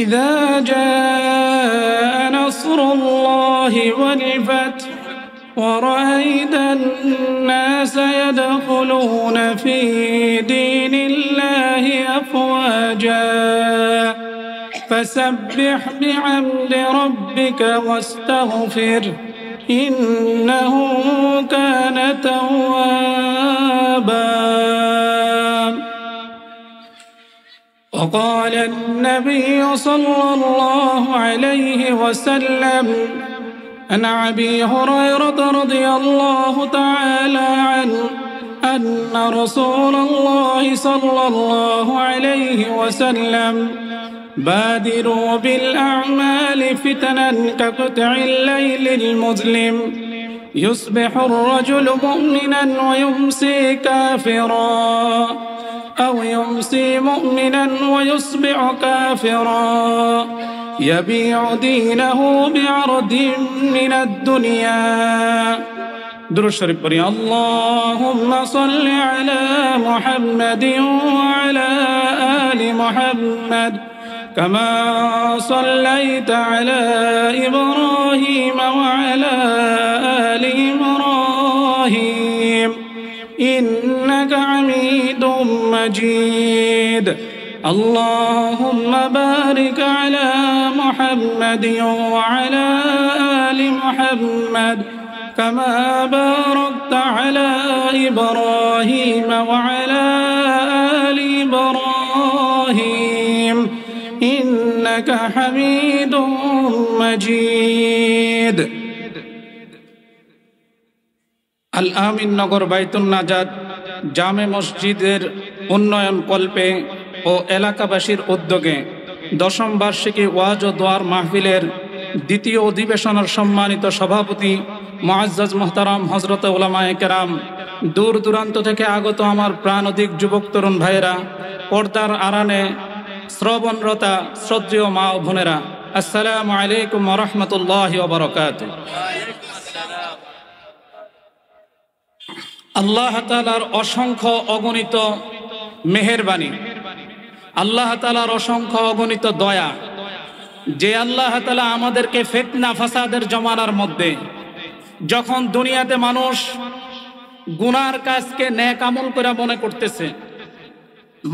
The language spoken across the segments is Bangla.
إذا جاء نصر الله والفتح ورأيت الناس يدخلون في دين الله أفواجا فسبح بحمد ربك واستغفره إنه كان توابا. وقال النبي صلى الله عليه وسلم عن أبي هريرة رضي الله تعالى عنه أن رسول الله صلى الله عليه وسلم بادروا بالأعمال فتنا كقطع الليل المظلم يصبح الرجل مؤمنا ويمسي كافرا أو يمسي مؤمنا ويصبح كافرا يبيع دينه بعرض من الدنيا. درود شريف পড়ি اللهم صل على محمد وعلى آل محمد كما صليت على إبراهيم وعلى آل إبراهيم إنك حميد مجيد. اللهم بارك على محمد وعلى آل محمد كما باركت على إبراهيم وعلى آل إبراهيم إنك حميد مجيد. আল আমিন নগর বাইতুন নাজাত জামে মসজিদের উন্নয়ন কল্পে ও এলাকাবাসীর উদ্যোগে দশম বার্ষিকী ওয়াজ ও দোয়ার মাহফিলের দ্বিতীয় অধিবেশনের সম্মানিত সভাপতি মুআজ্জাজ মুহতারাম হযরত উলামায়ে কেরাম, দূর দূরান্ত থেকে আগত আমার প্রাণধিক যুবক তরুণ ভাইয়েরা, পর্দার আড়ালে শ্রবণরতা শ্রদ্ধেয় মা ও বোনেরা, আসসালামু আলাইকুম ওয়া রাহমাতুল্লাহি ওয়া বারাকাতুহু। আল্লাহ তাআলার অসংখ্য অগণিত মেহেরবানি, আল্লাহ তাআলার অসংখ্য অগণিত দয়া, যে আল্লাহ তাআলা আমাদেরকে ফিতনা ফাসাদের জমানার মধ্যে যখন দুনিয়াতে মানুষ গুনার কাজকে নেক আমল করে মনে করতেছে,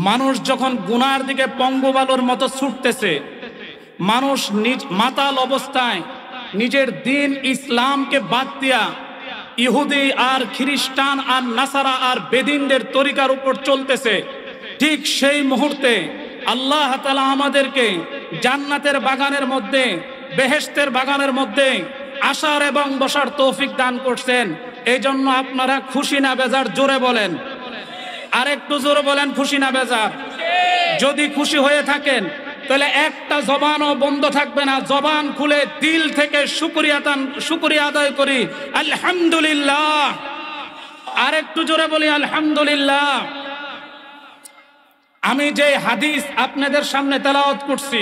মানুষ যখন গুনার দিকে পঙ্গবালুর মতো ছুটতেছে, মানুষ নিজ মাতাল অবস্থায় নিজের দিন ইসলামকে বাদ দিয়া ইহুদি আর খ্রিস্টান আর নাসারা আর বেদিনদের তরিকার উপর চলতেছে, ঠিক সেই মুহূর্তে আল্লাহ তাআলা আমাদেরকে জান্নাতের বাগানের মধ্যে, বেহেশতের বাগানের মধ্যে আসার এবং বসার তৌফিক দান করছেন। এই জন্য আপনারা খুশি না বেজার? জোরে বলেন, আর একটু জোরে বলেন, খুশি না বেজার? যদি খুশি হয়ে থাকেন তাহলে একটা জবানও বন্ধ থাকবে না, জবান খুলে দিল থেকে শুকরিয়া আদায় করি আলহামদুলিল্লাহ। আর একটু জোরে বলি আলহামদুলিল্লাহ। আমি যে হাদিস আপনাদের সামনে তেলাওয়াত করছি,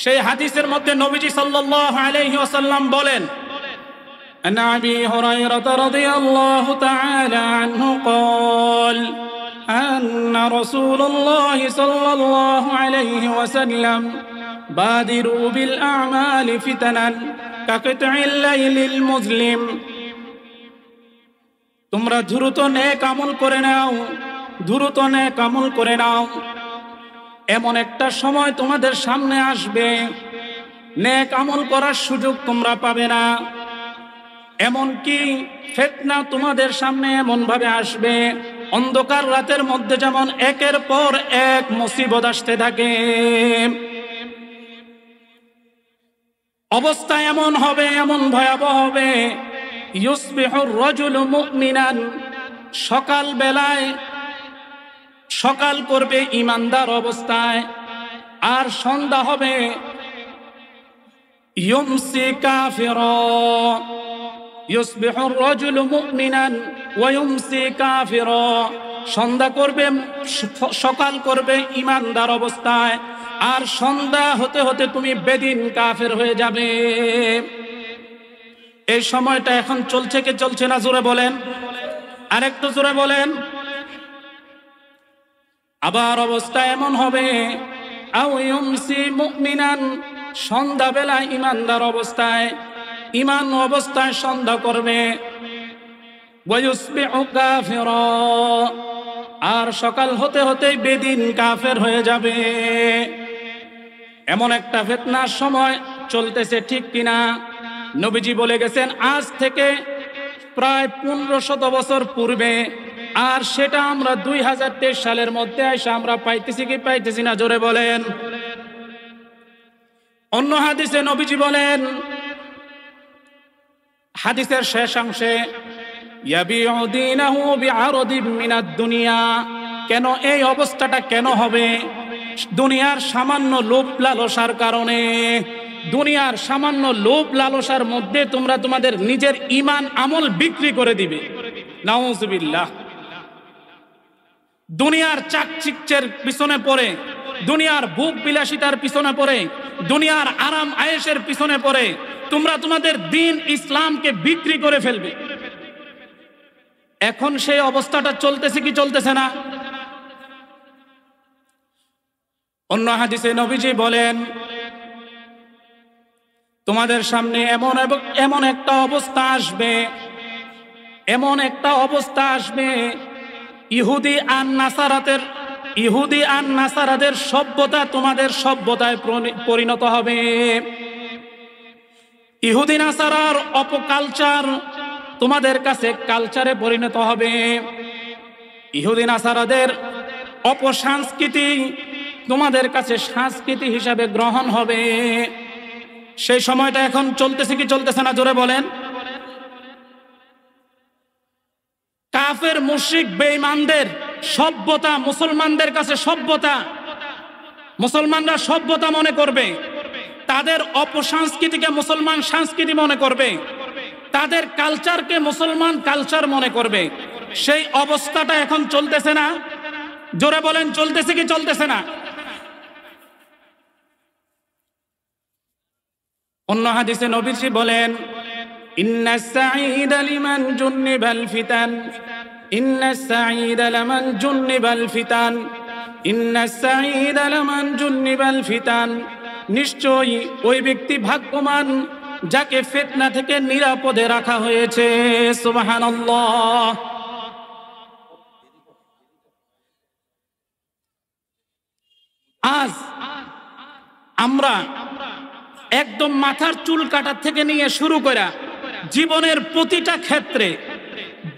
সেই হাদিসের মধ্যে নবীজি সাল্লাল্লাহু আলাইহি ওয়াসাল্লাম বলেন, عن أبي هريرة رضي الله تعالى عنه قال أن رسول الله صلى الله عليه وسلم بادروا بالأعمال فتنا كقطع الليل المظلم. তোমরা দ্রুত নেক আমল করে নাও, দ্রুত নেক আমল করে নাও। এমন একটা সময় তোমাদের সামনে আসবে, নেক আমল করার সুযোগ তোমরা পাবে না। এমনকি ফিতনা তোমাদের সামনে এমন ভাবে আসবে, অন্ধকার রাতের মধ্যে যেমন একের পর এক মুসিবত আসতে থাকে, অবস্থা এমন হবে, এমন ভয়াবহ হবে। ইউসবিহুর রাজুলু মুমিনান, সকাল বেলায় সকাল করবে ইমানদার অবস্থায়, আর সন্ধ্যা হবে ইউমসি কাফিরা। ইউসবিহুর রাজুলু মুমিনান ওয়া ইউমসি কাফিরা, সন্ধ্যা করবে, সকাল করবে ইমানদার অবস্থায়, আর সন্ধ্যা হতে হতে তুমি বেদিন কাফের হয়ে যাবে। এই সময়টা এখন চলছে কি চলছে না? জোরে বলেন, আরেকটু জোরে বলেন। আবার অবস্থা এমন হবে আও ইউমসি মুমিনান, সন্ধ্যাবেলা ইমানদার অবস্থায়, ইমান অবস্থায় সন্ধ্যা করবে। ওয়া ইউসবিহু কাফিরা, আর সকাল হতে হতেই বেদিন কাফের হয়ে যাবে। এমন একটা ফিতনার সময় চলতেছে, ঠিক কিনা? নবীজি বলে গেছেন আজ থেকে প্রায় 1500 বছর পূর্বে, আর সেটা আমরা 2023 সালের মধ্যে এসে আমরা পাইতেছি কি পাইতেছি না? জোরে বলেন। অন্য হাদিসে নবীজি বলেন, হাদিসের শেষাংশে, ইয়াবিউ দীনাহু বিআরদিম মিনাদ দুনিয়া। কেন এই অবস্থাটা কেন হবে? দুনিয়ার সামান্য লোভ লালসার কারণে। দুনিয়ার সামান্য লোভ লালসার মধ্যে তোমরা তোমাদের নিজের ঈমান আমল বিক্রি করে দিবে। নাউজুবিল্লাহ। দুনিয়ার চাকচিক্যের পিছনে পড়ে, দুনিয়ার ভোগ বিলাসিতার পিছনে পড়ে, দুনিয়ার আরাম আয়েশের পিছনে পড়ে তোমরা তোমাদের দ্বীন ইসলামকে বিক্রি করে ফেলবে। এখন সেই অবস্থাটা চলতেছে কি চলতেছে না? অন্য হাদিসে নবীজি বলেন, তোমাদের সামনে এমন একটা অবস্থা আসবে, এমন একটা অবস্থা আসবে, ইহুদি আর নাসারাদের সভ্যতা তোমাদের সভ্যতায় পরিণত হবে। ইহুদি নাসারার অপকালচার তোমাদের কাছে কালচারে পরিণত হবে। ইহুদি নাসারাদের অপসংস্কৃতি তোমাদের কাছে সংস্কৃতি হিসাবে গ্রহণ হবে। সেই সময়টা এখন চলতেছে কি চলতেছে না? জোরে বলেন। কাফের মুশরিক বেঈমানদের সভ্যতা মুসলমানদের কাছে সভ্যতা, মুসলমানরা সভ্যতা মনে করবে। তাদের অপসংস্কৃতিকে মুসলমান সংস্কৃতি মনে করবে, তাদের কালচারকে মুসলমান কালচার মনে করবে। সেই অবস্থাটা এখন চলতেছে না? জোরে বলেন, চলতেছে কি চলতেছে না? অন্য হাদিসে নবীজি বলেন, ইন্নাস সাঈদা লিমান জুন্নিবাল ফিতান, ইন্নাস সাঈদা লামান জুন্নিবাল ফিতান, ইন্নাস সাঈদা লামান জুন্নিবাল ফিতান। নিশ্চয়ই ওই ব্যক্তি ভাগ্যবান যাকে ফিতনা থেকে নিরাপদে রাখা হয়েছে। সুবহানাল্লাহ। আজ আমরা একদম মাথার চুল কাটার থেকে নিয়ে শুরু করে জীবনের প্রতিটা ক্ষেত্রে,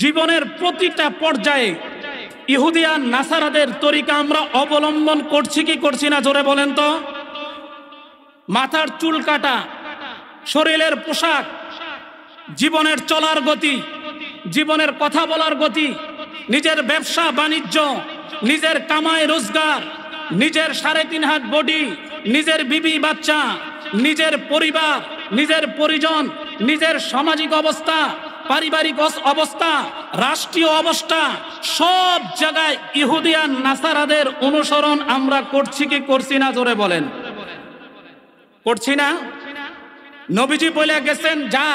জীবনের প্রতিটা পর্যায়ে ইহুদি আর নাসারাদের তরিকা আমরা অবলম্বন করছি কি করছি না? জোরে বলেন তো। মাথার চুল কাটা, শরীরের পোশাক, জীবনের চলার গতি, জীবনের কথা বলার গতি, নিজের ব্যবসা বাণিজ্য, নিজের কামাই রোজগার, নিজের 3.5 হাত বডি, নিজের বিবি বাচ্চা, নিজের পরিবার, নিজের পরিজন, নিজের সামাজিক অবস্থা, পারিবারিক অবস্থা, রাষ্ট্রীয় অবস্থা, সব জায়গায় ইহুদি আর নাসারাদের অনুসরণ আমরা করছি কি করছি না? জোরে বলেন। করছি না? নবীজি বলে গেছেন যা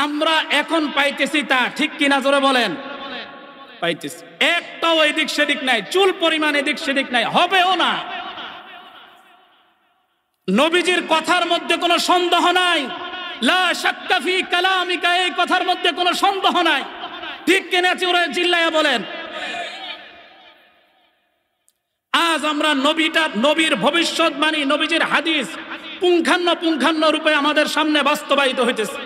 আমরা এখন পাইতেছি তা, ঠিক কিনা? জোরে বলেন। পাইতেছি, একটাও এদিক সেদিক নাই, চুল পরিমাণ এদিক সেদিক নাই, হবেও না। নবীজির কথার মধ্যে কোনো সন্দেহ নাই, লা শাক্কা ফি কালামিকা, এই কথার মধ্যে কোনো সন্দেহ নাই, ঠিক কিনা? চিল্লায়া বলেন। আজ আমরা নবীর ভবিষ্যৎবাণী, নবীজির হাদিস পুঙ্খান্ন রূপে আমাদের সামনে বাস্তবায়িত হইতেছে।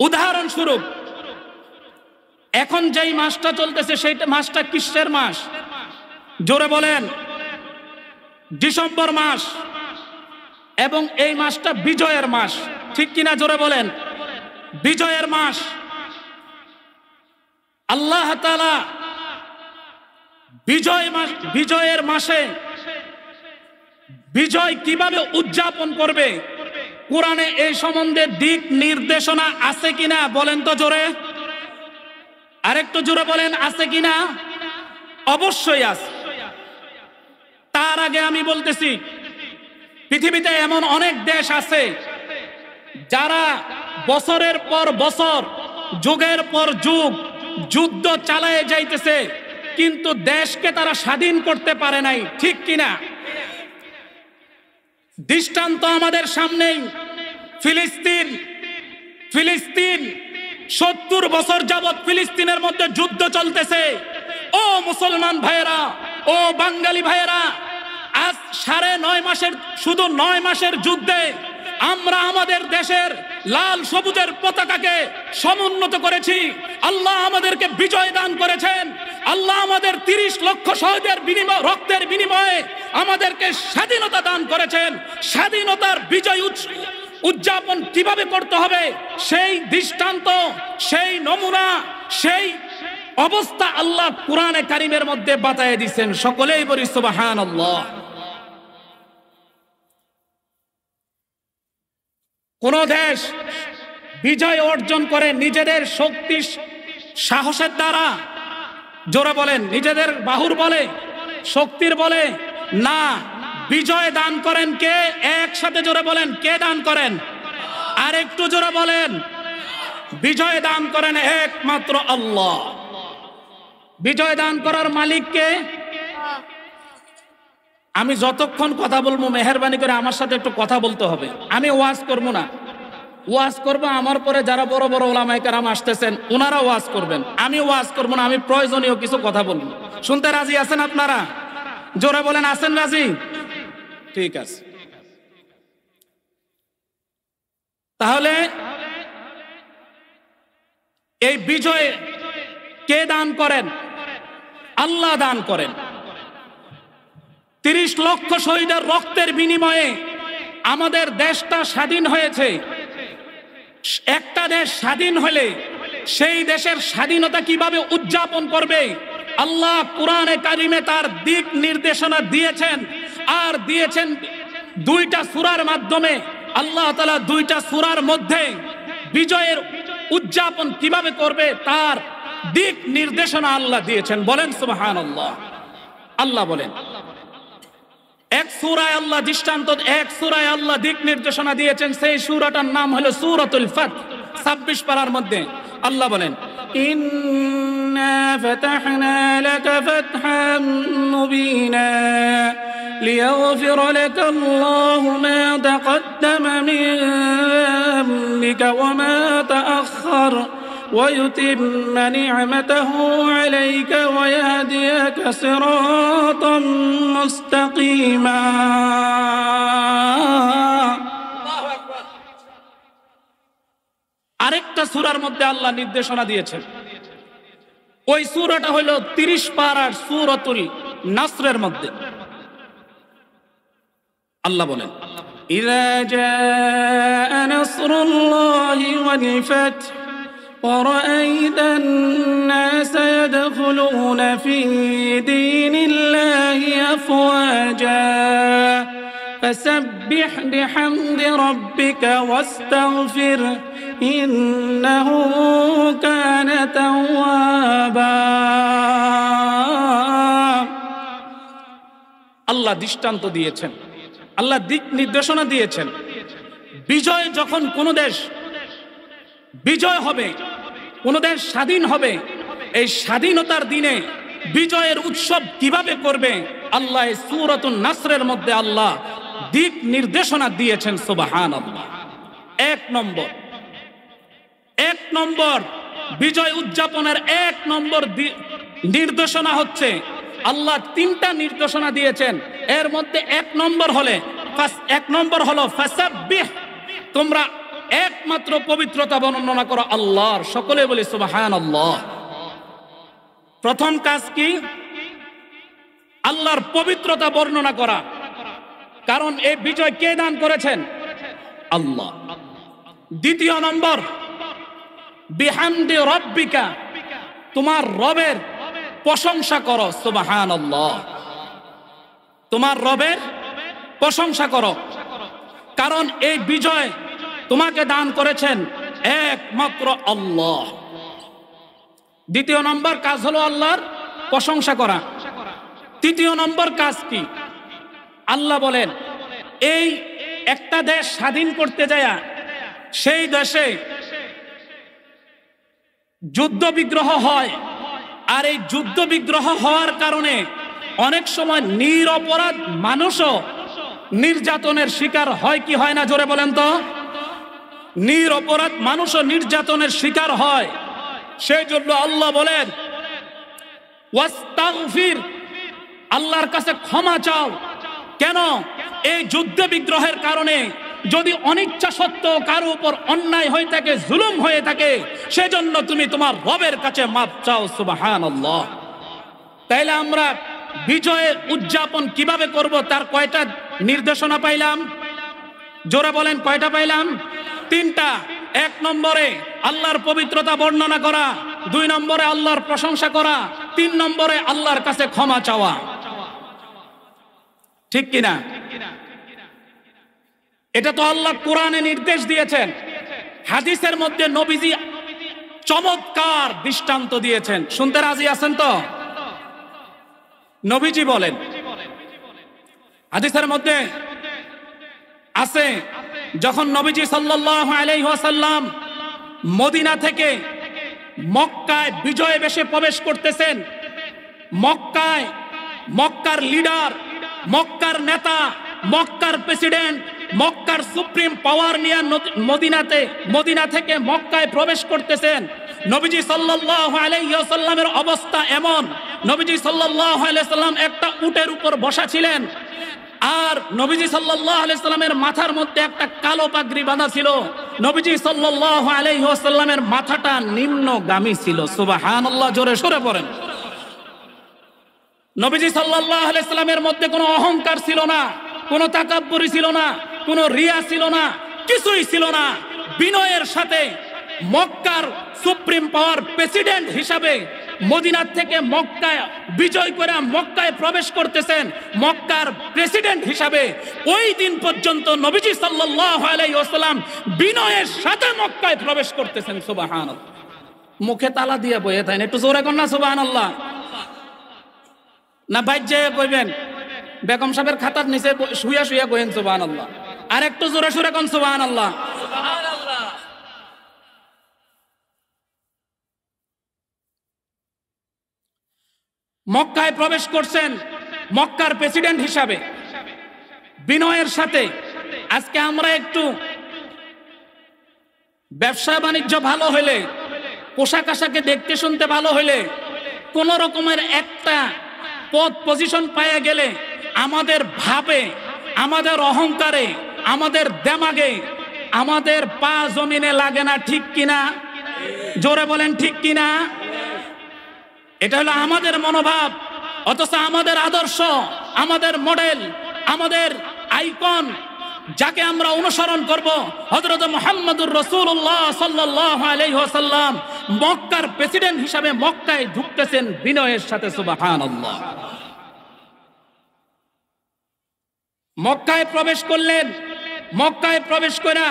উদাহরণস্বরূপ, এখন যেই মাসটা চলতেছে সেই মাসটা কিসের মাস? জোরে বলেন। ডিসেম্বর মাস, এবং এই মাসটা বিজয়ের মাস, ঠিক কিনা? জোরে বলেন। বিজয়ের মাস। আল্লাহ তাআলা বিজয়ের মাসে বিজয় কিভাবে উদযাপন করবে, কোরআনে এই সম্বন্ধে দিক নির্দেশনা আছে কিনা বলেন তো জোরে। আরেকটু জোরে বলেন, আছে কিনা? অবশ্যই আছে। তার আগে আমি বলতেছি, পৃথিবীতে এমন অনেক দেশ আছে যারা বছরের পর বছর, যুগের পর যুগ যুদ্ধ চালায়ে যাইতেছে, কিন্তু দেশকে তারা স্বাধীন করতে পারে নাই, ঠিক কিনা? দৃষ্টান্ত আমাদের সামনেই ফিলিস্তিন। 70 বছর যাবৎ ফিলিস্তিনের মধ্যে যুদ্ধ চলতেছে। ও মুসলমান ভাইয়েরা, ও বাঙালি ভাইয়েরা, আজ 9.5 মাসের, শুধু 9 মাসের যুদ্ধে আমরা আমাদের দেশের লাল সবুজের পতাকাকে সমুন্নত করেছি। আল্লাহ আমাদেরকে বিজয় দান করেছেন। আল্লাহ আমাদের 30 লক্ষ শহীদের রক্তের বিনিময়ে আমাদেরকে স্বাধীনতা দান করেছেন। স্বাধীনতার বিজয় উদযাপন কিভাবে করতে হবে সেই দৃষ্টান্ত, সেই নমুনা, সেই অবস্থা আল্লাহ কুরআনে কারীমের মধ্যে বাতায়ে দিয়েছেন। সকলেই বলি সুবহানাল্লাহ। কোন দেশ বিজয় অর্জন করে নিজেদের শক্তি সাহসের দ্বারা? জোরে বলেন, নিজেদের বাহুর বলে, শক্তির বলে? না, বিজয় দান করেন কে? একসাথে জোরে বলেন, কে দান করেন? আর একটু জোরে বলেন। বিজয় দান করেন একমাত্র আল্লাহ। বিজয় দান করার মালিক কে? আমি যতক্ষণ কথা বলবো মেহেরবানি করে আমার সাথে একটু কথা বলতে হবে। আমি ওয়াজ করবো না, ওয়াজ করবো আমার পরে যারা বড় বড় ওলামায়ে কেরাম আসতেছেন ওনারা ওয়াজ করবেন। আমি ওয়াজ করবো না, আমি প্রয়োজনীয় কিছু কথা বলবো। শুনতে রাজি আছেন আপনারা? জোরে বলেন, আছেন রাজি? ঠিক আছে। তাহলে এই বিজয় কে দান করেন? আল্লাহ দান করেন। 30 লক্ষ শহীদের রক্তের বিনিময়ে আমাদের দেশটা স্বাধীন হয়েছে। একটা দেশ স্বাধীন হলে সেই দেশের স্বাধীনতা কিভাবে উদযাপন করবে আল্লাহ কুরআনে কারিমে তার দিক নির্দেশনা দিয়েছেন। আর দিয়েছেন 2টা সূরার মাধ্যমে। আল্লাহ তাআলা 2টা সূরার মধ্যে বিজয়ের উদযাপন কিভাবে করবে তার দিক নির্দেশনা আল্লাহ দিয়েছেন। বলেন সুবহানাল্লাহ। আল্লাহ বলেন, এক সূরায় আল্লাহ দৃষ্টান্ত, এক সূরায় আল্লাহ দিক নির্দেশনা দিয়েছেন। সেই সূরাটার নাম হলো সূরাতুল ফাত। 26 পারার মধ্যে আল্লাহ বলেন, ইন্না ফাতাহনা লাকা ফাতহাম মুবিনা লিয়াগফিরা লাকা আল্লাহু মা তাকদ্দামা মিন যামবিকা ওয়া মা তাআখার ويتم نعمته عليك ويهديك صراطا مستقيما। আরেকটা সূরার মধ্যে আল্লাহ নির্দেশনা দিয়েছেন। ওই সূরাটা হলো 30 পারার সূরাতুল নাসরের মধ্যে আল্লাহ বলেন, ইযা জাআ নাসরুল্লাহি ওয়াল ফাth ورأيت الناس يدخلون في دين الله أفواجا فسبح بحمد ربك واستغفر إنه كان توابا। আল্লাহ দৃষ্টান্ত দিয়েছেন, আল্লাহ দিক নির্দেশনা দিয়েছেন। বিজয় যখন কোন দেশ বিজয় হবে, কোন দেশ স্বাধীন হবে, এই স্বাধীনতার দিনে বিজয়ের উৎসব কিভাবে করবে আল্লাহ সূরাতুন নাসরের মধ্যে আল্লাহ দিক নির্দেশনা দিয়েছেন। সুবহানাল্লাহ। এক নম্বর বিজয় উদযাপনের 1 নম্বর নির্দেশনা হচ্ছে আল্লাহ 3টা নির্দেশনা দিয়েছেন। এর মধ্যে 1 নম্বর হলো ফাসাব্বিহ, তোমরা একমাত্র পবিত্রতা বর্ণনা করো আল্লাহর। সকলে বলি সুবহানাল্লাহ। প্রথম কাজ কি? আল্লাহর পবিত্রতা বর্ণনা করা। কারণ এই বিজয় কে দান করেছেন? আল্লাহ। দ্বিতীয় নম্বর, বিহামদি রব্বিকা, তোমার রবের প্রশংসা করো। সুবহানাল্লাহ। তোমার রবের প্রশংসা করো, কারণ এই বিজয় তোমাকে দান করেছেন একমাত্র আল্লাহ। দ্বিতীয় নম্বর কাজ হলো আল্লাহর প্রশংসা করা। তৃতীয় নম্বর কাজ কি? আল্লাহ বলেন, এই একটা দেশ স্বাধীন করতে যায় সেই দেশে যুদ্ধ বিগ্রহ হয়, আর এই যুদ্ধ বিগ্রহ হওয়ার কারণে অনেক সময় নিরপরাধ মানুষও নির্যাতনের শিকার হয় কি হয় না, জোরে বলেন তো? নিরপরাধ মানুষও নির্যাতনের শিকার হয়। সেই জন্য আল্লাহ বলেন ওয়াস্তাগফির, আল্লাহর কাছে ক্ষমা চাও। কেন? এই যুদ্ধ বিগ্রহের কারণে যদি অনিচ্ছা সত্ত্বেও কারো উপর অন্যায় হয়ে থাকে, জুলুম হয়ে থাকে, সেজন্য তুমি তোমার রবের কাছে মাপ চাও। সুবহানাল্লাহ। তাইলে আমরা বিজয়ের উদযাপন কিভাবে করব তার কয়টা নির্দেশনা পাইলাম? জোরে বলেন, কয়টা পাইলাম? 3টা। 1 নম্বরে আল্লাহর পবিত্রতা বর্ণনা করা, 2 নম্বরে আল্লাহর প্রশংসা করা, 3 নম্বরে আল্লাহর কাছে ক্ষমা চাওয়া। ঠিক কিনা? এটা তো আল্লাহ কোরআনে নির্দেশ দিয়েছেন, হাদিসের মধ্যে নবীজি চমৎকার দৃষ্টান্ত দিয়েছেন। শুনতে রাজি আছেন তো? নবীজি বলেন, হাদিসের মধ্যে আছে, যখন নবীজি সাল্লাল্লাহু আলাইহি ওয়াসাল্লাম মদিনা থেকে মক্কায় বিজয় বেশে প্রবেশ করতেছেন, মক্কার লিডার, মক্কার নেতা, মক্কার প্রেসিডেন্ট, মক্কার সুপ্রিম পাওয়ার নিয়ে মদিনা থেকে মক্কায় প্রবেশ করতেছেন। নবীজি সাল্লাল্লাহু আলাইহি ওয়াসাল্লামের অবস্থা এমন, নবীজি সাল্লাল্লাহু আলাইহি ওয়াসাল্লাম একটা উটের উপর বসা ছিলেন, আর নবীজি সাল্লাল্লাহু আলাইহি ওয়াসাল্লামের মাথার মধ্যে একটা কালো পাগড়ি বাঁধা ছিল। নবীজি সাল্লাল্লাহু আলাইহি ওয়াসাল্লামের মাথাটা নিম্নগামী ছিল। সুবহানাল্লাহ, জোরে সরে পড়েন। নবীজি সাল্লাল্লাহু আলাইহি ওয়াসাল্লামের মধ্যে কোনো অহংকার ছিল না, কোনো তাকাব্বুরি ছিল না, কোনো রিয়া ছিল না, কিছুই ছিল না। বিনয়ের সাথে মক্কার সুপ্রিম পাওয়ার প্রেসিডেন্ট হিসাবে মদিনা থেকে মক্কায় বিজয় করে মক্কায় প্রবেশ করতেছেন, মক্কার প্রেসিডেন্ট হিসাবে। ওই দিন পর্যন্ত নবীজি সাল্লাল্লাহু আলাইহি ওয়াসাল্লাম বিনয়ের সাথে মক্কায় প্রবেশ করতেছেন। সুবহানাল্লাহ। মুখে তালা দিয়ে বইয়ে থাকেন, একটু জোরে কর না সুবহানাল্লাহ। না বাইজে কইবেন, বেগম সাহেবের খাতার নিচে শুয়া শুয়া কইেন সুবহানাল্লাহ। আর একটু জোরে সোরে কোন সুবহানাল্লাহ। মক্কায় প্রবেশ করছেন মক্কার প্রেসিডেন্ট হিসাবে বিনয়ের সাথে। আজকে আমরা একটু ব্যবসা বাণিজ্য ভালো হলে, পোশাক আশাকে দেখতে শুনতে ভালো হলে, কোন রকমের একটা পদ পজিশন পাইয়া গেলে আমাদের ভাবে, আমাদের অহংকারে, আমাদের দেমাগে, আমাদের পা জমিনে লাগে না। ঠিক কিনা? জোরে বলেন ঠিক কিনা? এটা হলো আমাদের মনোভাব। অথচ আমাদের আদর্শ, আমাদের মডেল, আমাদের আইকন, যাকে আমরা অনুসরণ করব, হযরত মুহাম্মদুর রাসূলুল্লাহ সাল্লাল্লাহু আলাইহি ওয়াসাল্লাম মক্কার প্রেসিডেন্ট হিসাবে মক্কায় ঢুকতেছেন বিনয়ের সাথে। সুবহানাল্লাহ। মক্কায় প্রবেশ করলেন, মক্কায় প্রবেশ করে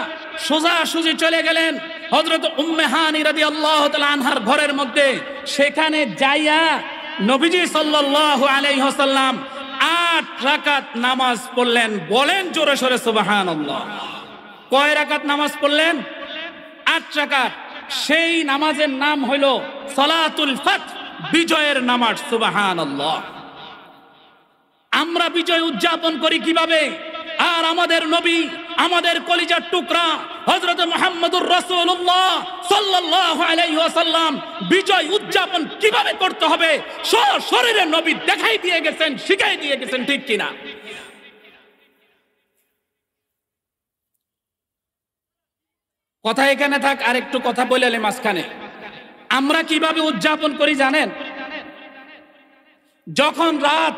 সোজাসুজি চলে গেলেন হযরত উম্মে হানি রাদিয়াল্লাহু তাআলা আনহার ঘরের মধ্যে। সেখানে যাইয়া নবীজি সাল্লাল্লাহু আলাইহি ওয়াসাল্লাম 8 রাকাত নামাজ পড়লেন। বলেন জোরে সোরে সুবহানাল্লাহ। কয় রাকাত নামাজ পড়লেন? 8 রাকাত। সেই নামাজের নাম হইল সালাতুল ফাত, বিজয়ের নামাজ। সুবহানাল্লাহ। আমরা বিজয় উদযাপন করি কিভাবে? আর আমাদের নবী, আমাদের কলিজার টুকরা হযরত মুহাম্মদুর রাসূলুল্লাহ সাল্লাল্লাহু আলাইহি ওয়াসাল্লাম বিজয় উদযাপন কিভাবে করতে হবে শরীরে নবী দেখাই দিয়ে গেছেন, শিখাই দিয়ে গেছেন। ঠিক কিনা? কথা এখানে থাক, আর একটু কথা বলে এলে মাঝখানে। আমরা কিভাবে উদযাপন করি জানেন? যখন রাত,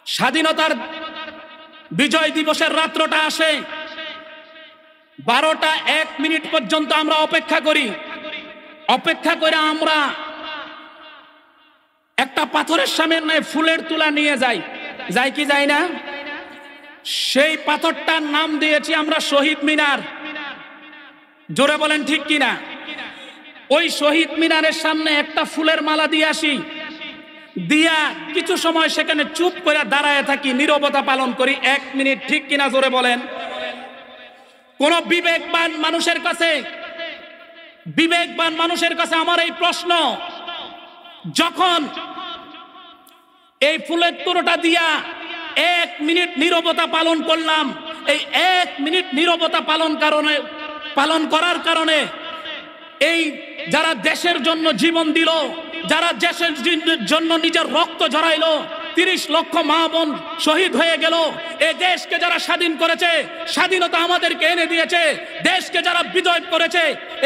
স্বাধীনতার বিজয় দিবসের রাত্রটা আসে, 12টা 1 মিনিট পর্যন্ত আমরা অপেক্ষা করি। অপেক্ষা করে আমরা একটা পাথরের সামনে ফুলের তুলা নিয়ে যাই কি যাই না? সেই পাথরটার নাম দিয়েছি আমরা শহীদ মিনার। জোরে বলেন ঠিক কিনা? ওই শহীদ মিনারের সামনে একটা ফুলের মালা দিয়ে আসি, দিয়া কিছু সময় সেখানে চুপ করে দাঁড়ায় থাকি, নীরবতা পালন করি 1 মিনিট। ঠিক কিনা? জোরে বলেন। কোন বিবেকবান মানুষের কাছে আমার এই প্রশ্ন, যখন এই ফুলের তোড়াটা দিয়া 1 মিনিট নীরবতা পালন করলাম, এই 1 মিনিট নীরবতা পালন করার কারণে এই যারা দেশের জন্য জীবন দিল, যারা দেশের জন্য নিজের রক্ত ঝরাইলো, 30 লক্ষ মা বোন শহীদ হয়ে গেল। এই দেশকে যারা স্বাধীন করেছে, স্বাধীনতা আমাদেরকে এনে দিয়েছে, দেশকে যারা বিজয় করেছে,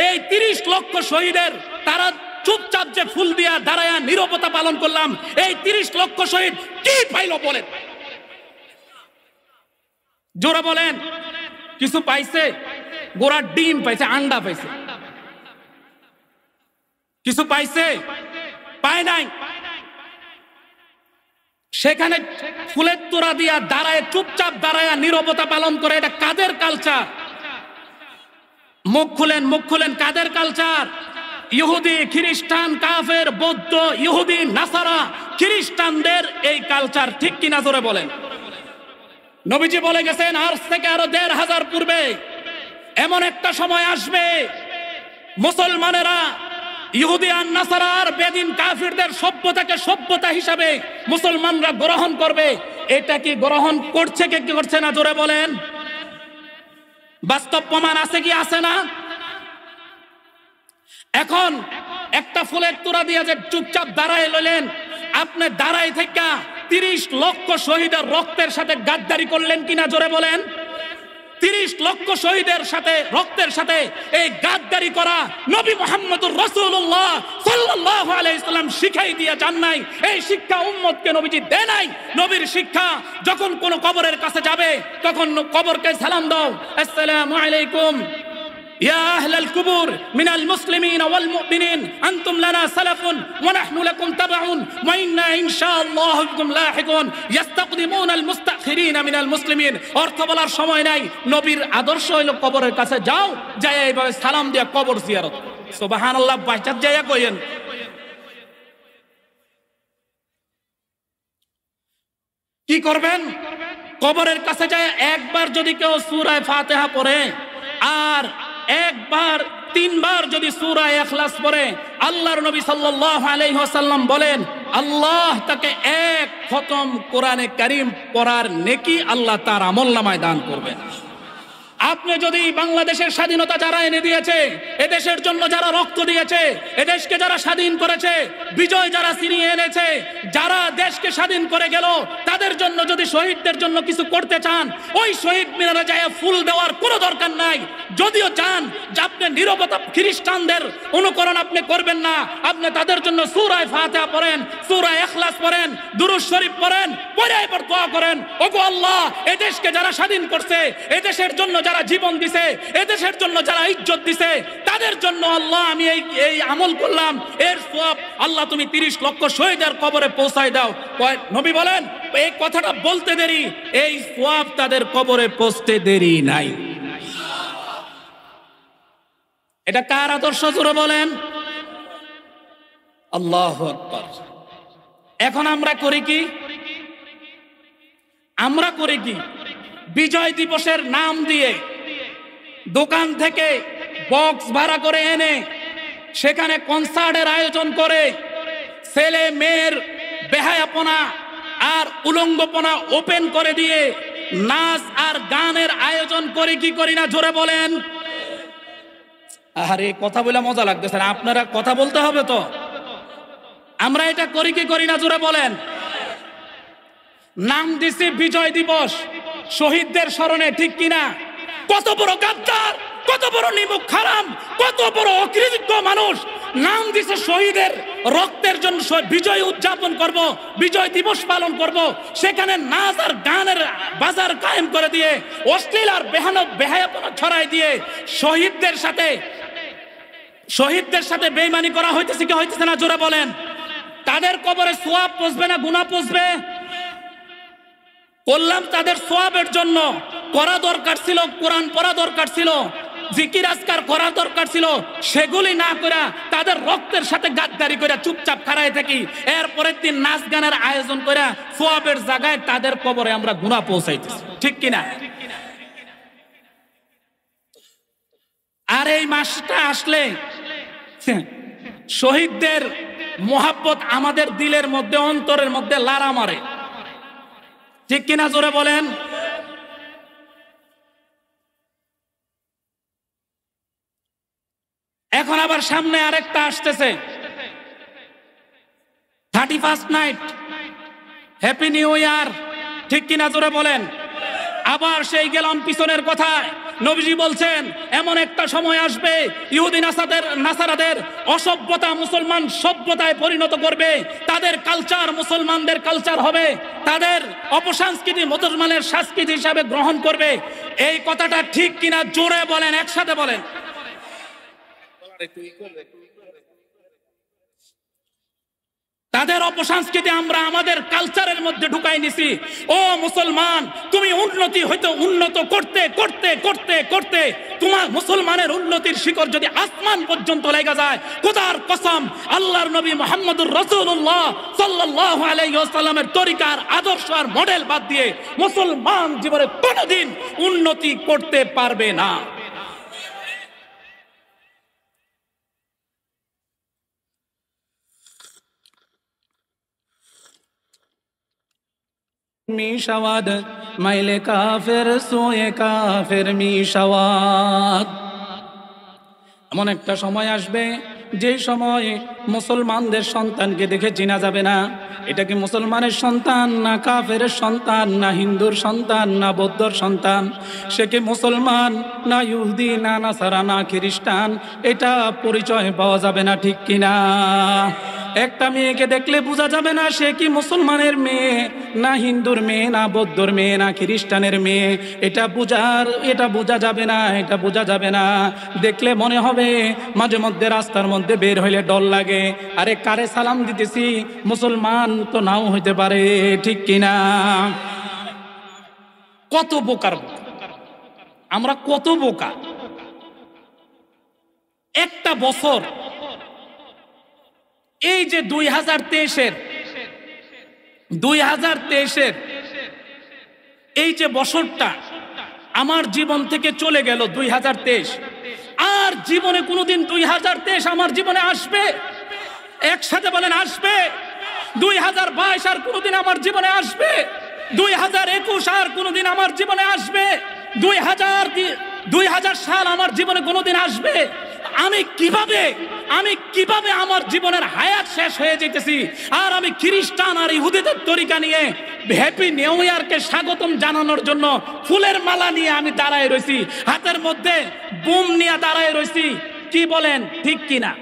এই 30 লক্ষ শহীদের তারা চুপচাপ যে ফুল দিয়া দাঁড়ায়া নীরবতা পালন করলাম, এই 30 লক্ষ শহীদ কি পাইল বলেন? জোরে বলেন, কিছু পাইছে? গোড়ার ডিম পাইছে, আন্ডা পাইছে। কিছু পাইছে? পায় নাই। সেখানে ফুলের তোড়া দিয়া দাঁড়ায়, চুপচাপ দাঁড়ায় নীরবতা পালন করে। এটা কাদের কালচার? মুখ খুলেন, কাদের কালচার? ইহুদি, খ্রিস্টান, কাফের, বৌদ্ধ, ইহুদি, নাসারা, খ্রিস্টানদের এই কালচার, ঠিক কিনা জোরে বলেন? নবীজি বলে গেছেন আজ থেকে আরো 1500 পূর্বে এমন একটা সময় আসবে, মুসলমানেরা ইহুদি আর নাসারার বেদিন কাফিরদের সভ্যতাকে সভ্যতা হিসাবে মুসলমানরা গ্রহণ করবে। এটা কি গ্রহণ করছে কে, কি করছে না? জোরে বলেন। বাস্তব প্রমাণ আছে কি আছে না? এখন একটা ফুলের তোড়া দিয়ে যে চুপচাপ দাঁড়ায় লইলেন, আপনি দাঁড়ায় থেকে 30 লক্ষ শহীদের রক্তের সাথে গাদ্দারি করলেন কিনা? জোরে বলেন। 30 লক্ষ শহীদের সাথে রক্তের সাথে এই গাদ্দারি করা নবী মুহাম্মদুর রাসূলুল্লাহ সাল্লাল্লাহু আলাইহি সাল্লাম শিখাই দিয়ে যান নাই। এই শিক্ষা উম্মতকে নবীজি দেয় নাই। নবীর শিক্ষা, যখন কোন কবরের কাছে যাবে তখন কবরকে সালাম দাও, আসসালামু আলাইকুম ইয়া আহলাল কুবুর মিনাল মুসলিমিন ওয়াল মুমিনিন আনতুম লানা সালাফুন ওয়া নাহনু লাকুম তাবউন ওয়া ইন্না ইনশাআল্লাহু বিকুম লাহিকুন ইস্তাকদিমুনাল মুস্তাখিরিন মিনাল মুসলিমিন। অর্থ বলার সময় নাই। নবীর আদর্শ হলো কবরের কাছে যাও, যায় এইভাবে সালাম দিয়া কবর জিয়ারত। সুবহানাল্লাহ। বাইচাত যায়া কইেন। কি করবেন? কবরের কাছে যায় একবার যদি কেউ সূরা ফাতিহা পড়ে, আর একবার 3 বার যদি সূরা ইখলাস পড়ে, আল্লাহর নবী সাল্লাল্লাহু আলাইহি ওয়াসাল্লাম বলেন আল্লাহ তাকে 1 খতম কোরআনে কারীম পড়ার নেকি আল্লাহ তার আমলনামায় দান করবেন। আপনি যদি বাংলাদেশের স্বাধীনতা যারা এনে দিয়েছে, এদেশের জন্য যারা রক্ত দিয়েছে, এদেশকে যারা স্বাধীন করেছে, বিজয় যারা ছিনিয়ে এনেছে, যারা দেশকে স্বাধীন করে গেল, তাদের জন্য যদি শহীদদের জন্য কিছু করতে চান, ওই শহীদ মিনারে যায় ফুল দেওয়ার কোনো দরকার নাই। যদিও চান যে আপনি নীরবতা, খ্রিস্টানদের অনুকরণ আপনি করবেন না, আপনি তাদের জন্য সূরা ফাতিহা পড়েন, সূরা ইখলাস পড়েন, দুরূদ শরীফ পড়েন, পড়ে এরপর দোয়া করেন, ওগো আল্লাহ এদেশকে যারা স্বাধীন করছে, এদেশের জন্য যারা জীবন দিছে, এদেশের জন্য যারা ইজ্জত দিছে, তাদের জন্য আল্লাহ আমি এই আমল করলাম, এর সওয়াব আল্লাহ তুমি 30 লক্ষ শহীদের কবরে পৌঁছায় দাও। নবী বলেন এই কথাটা বলতে দেরি, এই সওয়াব তাদের কবরে পৌঁছতে দেরি নাই। এটা কার আদর্শ? জোরে বলেন। আল্লাহু আকবার। এখন আমরা করি কি? আমরা করি কি? বিজয় দিবসের নাম দিয়ে দোকান থেকে বক্স ভাড়া করে এনে সেখানে কনসার্টের আয়োজন করে ছেলে মেয়ের বেহায়াপনা আর উলঙ্গপনা ওপেন করে দিয়ে নাচ আর গানের আয়োজন করি কি করি না? জোরে বলেন। আরে কথা বলে মজা লাগতেছে না, আপনারা কথা বলতে হবে তো। আমরা এটা করি কি করি না? জোরে বলেন। নাম দিছি বিজয় দিবস, শহীদদের স্মরণে, ঠিক কিনা? কত বড় গাদ্দার, কত বড় নিমুখ হারাম, কত বড় অকৃতজ্ঞ মানুষ নাম দিছে শহীদের রক্তের জন্য বিজয় উদযাপন করব, বিজয় দিবস পালন করব, সেখানে নাচ আর গানের বাজার কায়েম করে দিয়ে অশ্লীল আর বেহায়াপনা ছড়াই দিয়ে শহীদদের সাথে বেঈমানি করা হইতেছে কি হইতেছে না? জোরে বলেন। তাদের কবরে সওয়াব পৌঁছবে না গুনাহ পৌঁছবে? করলাম তাদের সওয়াবের জন্য, করা দরকার ছিল, কোরআন পড়া দরকার ছিল, জিকির আজকার করা দরকার ছিল, সেগুলি না করে তাদের রক্তের সাথে গাদ্দারি করে চুপচাপ খাড়ায় থাকি, এরপরের দিন নাচ গানের আয়োজন করে সওয়াবের জায়গায় তাদের কবরে আমরা গুনাহ পৌঁছাইতেছি, ঠিক কিনা? আর এই মাসটা আসলে শহীদদের মোহাব্বত আমাদের দিলের মধ্যে, অন্তরের মধ্যে লাড়া মারে। ঠিক কিনা জোরে বলেন? এখন আবার সামনে আরেকটা আসতেছে, 31st night, happy new year. ঠিক কিনা জোরে বলেন? আবার সেই গেলাম পিছনের কথায়। নবীজি বলছেন এমন একটা সময় আসবে ইহুদি নাসারাদের অসভ্যতা মুসলমান সভ্যতায় পরিণত করবে, তাদের কালচার মুসলমানদের কালচার হবে, তাদের অপসংস্কৃতি মুসলমানের সংস্কৃতি হিসাবে গ্রহণ করবে। এই কথাটা ঠিক কিনা জোরে বলেন, একসাথে বলেন। তাদের অপসংস্কৃতি আমরা আমাদের কালচারের মধ্যে ঢুকাই নিছি। ও মুসলমান, তুমি উন্নতি হইতে উন্নত করতে করতে করতে করতে তোমার মুসলমানের উন্নতির শিখর যদি আসমান পর্যন্ত লেগে যায়, খোদার কসম আল্লাহর নবী মুহাম্মদুর রাসূলুল্লাহ সাল্লাল্লাহু আলাইহি ওয়াসাল্লামের তরিকার আদর্শ আর মডেল বাদ দিয়ে মুসলমান জীবনে কোনোদিন উন্নতি করতে পারবে না। মিশাওয়াদ মাইলে কাফের সোয়ে কাফের মিশাওয়াদ। এমন একটা সময় আসবে যে সময় মুসলমানদের সন্তানকে দেখে চেনা যাবে না এটা কি মুসলমানের সন্তান না কাফের সন্তান না হিন্দুর সন্তান না বৌদ্ধর সন্তান, সে কি মুসলমান না ইহুদি না নাসারা না খ্রিস্টান, এটা পরিচয় পাওয়া যাবে না। ঠিক কিনা? একটা মেয়েকে দেখলে বোঝা যাবে না সে কি মুসলমানের মেয়ে না হিন্দুর মেয়ে না বৌদ্ধর মেয়ে না খ্রিস্টানের মেয়ে, এটা বোঝা যাবে না, এটা বোঝা যাবে না। দেখলে মনে হবে মাঝে মধ্যে রাস্তার মধ্যে বের হইলে ডর লাগে, আরে কারে সালাম দিতেছি, মুসলমান তো নাও হইতে পারে। ঠিক কিনা? কত বোকার আমরা, কত বোকা। একটা বছর এই যে 2023-এর এই যে বছরটা আমার জীবন থেকে চলে গেল 2023, আর জীবনে কোনোদিন 2023 আমার জীবনে আসবে? একসাথে বলেন, আসবে? 2022 আর কোনোদিন আমার জীবনে আসবে? 2021 আর কোনোদিন আমার জীবনে আসবে? 2000 সাল আমার জীবনে কোনোদিন আসবে? আমি কিভাবে আমার জীবনের হায়াত শেষ হয়ে যেতেছি, আর আমি খ্রিস্টান আর ইহুদিদের তরিকা নিয়ে হ্যাপি নিউ ইয়ারকে স্বাগতম জানানোর জন্য ফুলের মালা নিয়ে আমি দাঁড়ায় রয়েছি, হাতের মধ্যে বুম নিয়ে দাঁড়ায় রয়েছি। কি বলেন? ঠিক কিনা?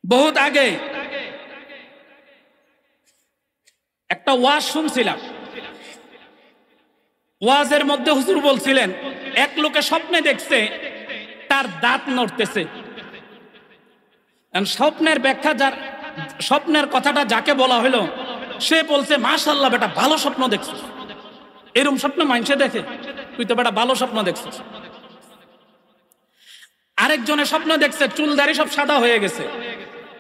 বহুত আগে একটা ওয়াজ শুনছিলাম, ওয়াজের মধ্যে হুজুর বলছিলেন এক লোকে স্বপ্নে দেখছে তার দাঁত নড়তেছে। স্বপ্নের ব্যাখ্যা, স্বপ্নের কথাটা যাকে বলা হলো সে বলছে মাশাআল্লাহ বেটা ভালো স্বপ্ন দেখছিস। এরকম স্বপ্ন মানুষে দেখে, তুই তো বেটা ভালো স্বপ্ন দেখছিস। আরেকজনের স্বপ্ন দেখছে চুলদারি সব সাদা হয়ে গেছে,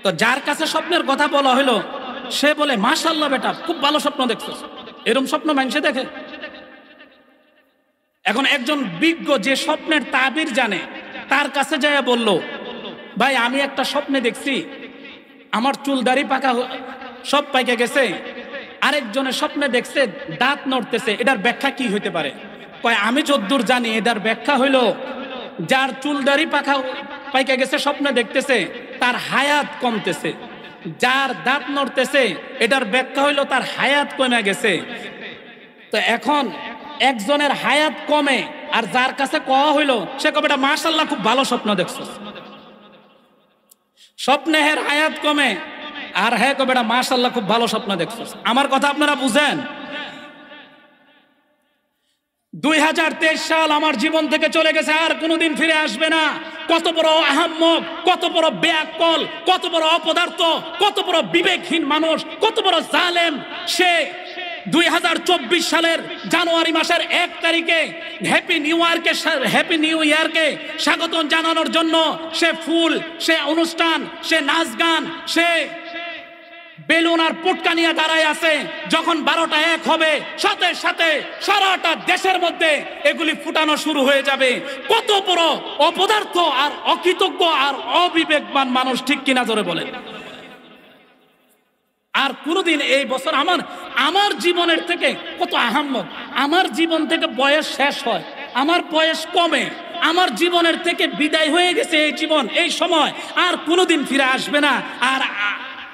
তো যার কাছে স্বপ্নের কথা বলা হলো সে বলে মাশাআল্লাহ বেটা খুব ভালো স্বপ্ন দেখছিস। এরকম স্বপ্ন মানুষে দেখে। এখন একজন বিজ্ঞ যে স্বপ্নের তাবির জানে তার কাছে যায় বলল, ভাই আমি একটা স্বপ্নে দেখছি আমার চুল দাড়ি পাকা সব পাইকে গেছে, আরেকজনের স্বপ্নে দেখছে দাঁত নড়তেছে, এটার ব্যাখ্যা কি হইতে পারে? কয় আমি যদ্দূর জানি এটার ব্যাখ্যা হইলো যার চুল দাড়ি পাইকে গেছে স্বপ্নে দেখতেছে তার হায়াত কমতেছে, যার দাঁত নড়তেছে এটার ব্যাখ্যা হইলো তার হায়াত কমে গেছে। তো এখন একজনের হায়াত কমে আর যার কাছে কওয়া হইলো সে কবে এটা মাশাআল্লাহ খুব ভালো স্বপ্ন দেখছো। স্বপ্নে হের হায়াত কমে আর হ্যাঁ কবে এটা মাশাআল্লাহ খুব ভালো স্বপ্ন দেখছো। আমার কথা আপনারা বুঝেন? 2023 সাল আমার জীবন থেকে চলে গেছে, আর কোনোদিন ফিরে আসবে না। কত বড় আহাম্মক, কত বড় বেআক্কল, কত বড় অপদার্থ, কত বড় বিবেকহীন মানুষ, কত বড় জালেম সে 2024 সালের জানুয়ারি মাসের 1 তারিখে হ্যাপি নিউ ইয়ারকে স্বাগত জানানোর জন্য সে ফুল, সে অনুষ্ঠান, সে নাচ গান, সে বেলুন আর পুটকা নিয়ে দাঁড়ায় আছে, যখন 12টা 1 হবে সাথে সাথে সারাটা দেশের মধ্যে এগুলি ফুটানো শুরু হয়ে যাবে। কত বড় অপদার্থ আর অকৃতজ্ঞ আর অবিবেকবান মানুষ, ঠিক কিনা জোরে বলেন। আর কোনদিন এই বছর আমার জীবনের থেকে কত আহাম্মক, আমার জীবন থেকে বয়স শেষ হয়, আমার বয়স কমে, আমার জীবনের থেকে বিদায় হয়ে গেছে এই জীবন, এই সময় আর কোনোদিন ফিরে আসবে না। আর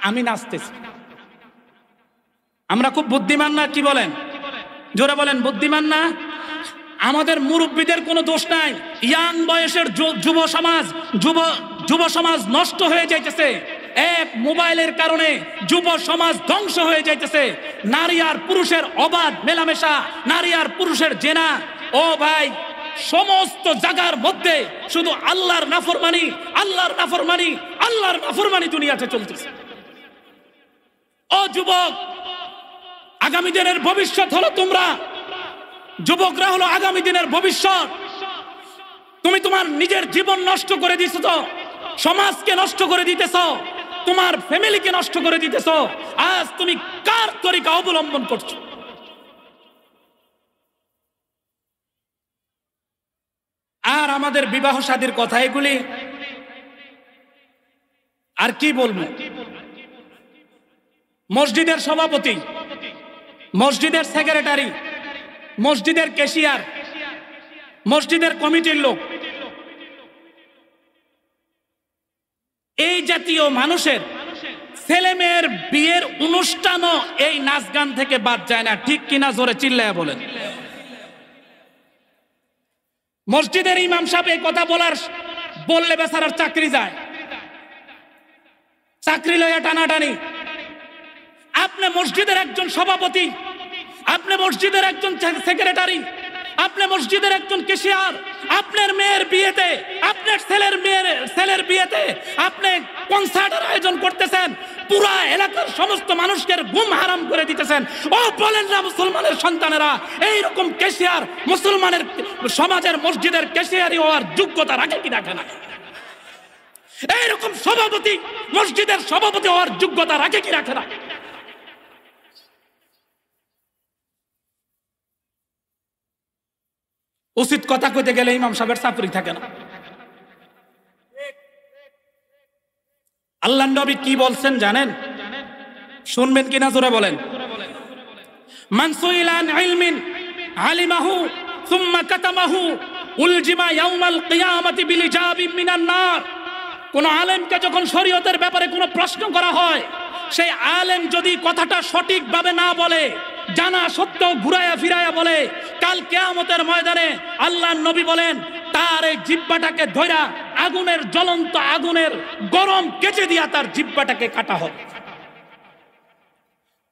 আমি নাচতেছি। আমরা খুব বুদ্ধিমান না, কি বলেন? জোরে বলেন, বুদ্ধিমান না? আমাদের মুরব্বীদের কোনো দোষ নাই। ইয়াং বয়সের যুব সমাজ নষ্ট হয়ে যাইতেছে। এক মোবাইলের কারণে যুব সমাজ ধ্বংস হয়ে যাইতেছে। নারী আর পুরুষের অবাধ মেলামেশা, নারী আর পুরুষের জেনা। ও ভাই, সমস্ত জায়গার মধ্যে শুধু আল্লাহর নাফরমানি, আল্লাহর নাফরমানি, আল্লাহর নাফরমানি দুনিয়াতে চলতেছে। ও যুবক, আগামী দিনের ভবিষ্যৎ হলো তোমরা। যুবকরা হলো আগামী দিনের ভবিষ্যৎ। তুমি তোমার নিজের জীবন নষ্ট করে দিছো, তো সমাজকে নষ্ট করে দিতেছ, তোমার ফ্যামিলিকে নষ্ট করে দিতেছ। আজ তুমি কার তরিকা অবলম্বন করছো? আর আমাদের বিবাহ শাদীর কথা এগুলি আর কি বলবো। মসজিদের সভাপতি, মসজিদের সেক্রেটারি, মসজিদের ক্যাশিয়ার, মসজিদের কমিটির লোক, এই জাতীয় মানুষের ছেলে মেয়ের বিয়ের অনুষ্ঠানও এই নাচ গান থেকে বাদ যায় না, ঠিক কিনা জোরে চিল্লায়া বলেন। মসজিদের ইমাম সাহেব এই কথা বললে বেচারার চাকরি যায়, চাকরি লইয়া টানাটানি। আপনি মসজিদের একজন সভাপতি, আপনি মসজিদের একজন সেক্রেটারি, আপনি মসজিদের একজন ক্যাশিয়ার, আপনার মেয়ের বিয়েতে, আপনার ছেলের বিয়েতে আপনি কনসার্টের আয়োজন করতেছেন, পুরা এলাকার সমস্ত মানুষকে ঘুম হারাম করে দিতেছেন। ও বলেন না, মুসলমানের সন্তানেরা এইরকম ক্যাশিয়ার মুসলমানের সমাজের মসজিদের ক্যাশিয়ারি হওয়ার যোগ্যতা রাখে কি রাখে না? এইরকম সভাপতি মসজিদের সভাপতি হওয়ার যোগ্যতা রাখে কি রাখে না? উচিত কথা কইতে গেলে ইমাম সাহেবের চাকরি থাকে না। আল্লাহর নবী কি বলছেন জানেন? শুনবেন কিনা জোরে বলেন। মান সুইলা আন ইলমিন আলিমাহু সুম্মা কাতামাহু উলজিমা ইয়াউমাল কিয়ামাতি বিলিজাবিন মিনান নার। কোন আলেমকে যখন শরীয়তের ব্যাপারে কোনো প্রশ্ন করা হয়, সেই আলেম যদি কথাটা সঠিকভাবে না বলে, জানা সত্ত্বেও ঘুরায়া ফিরায়া বলে, কাল কিয়ামতের ময়দানে আল্লাহর নবী বলেন তার এই জিহ্বাটাকে ধইরা আগুনের জ্বলন্ত আগুনের গরম কেচে দিয়া তার জিহ্বাটাকে কাটা হবে।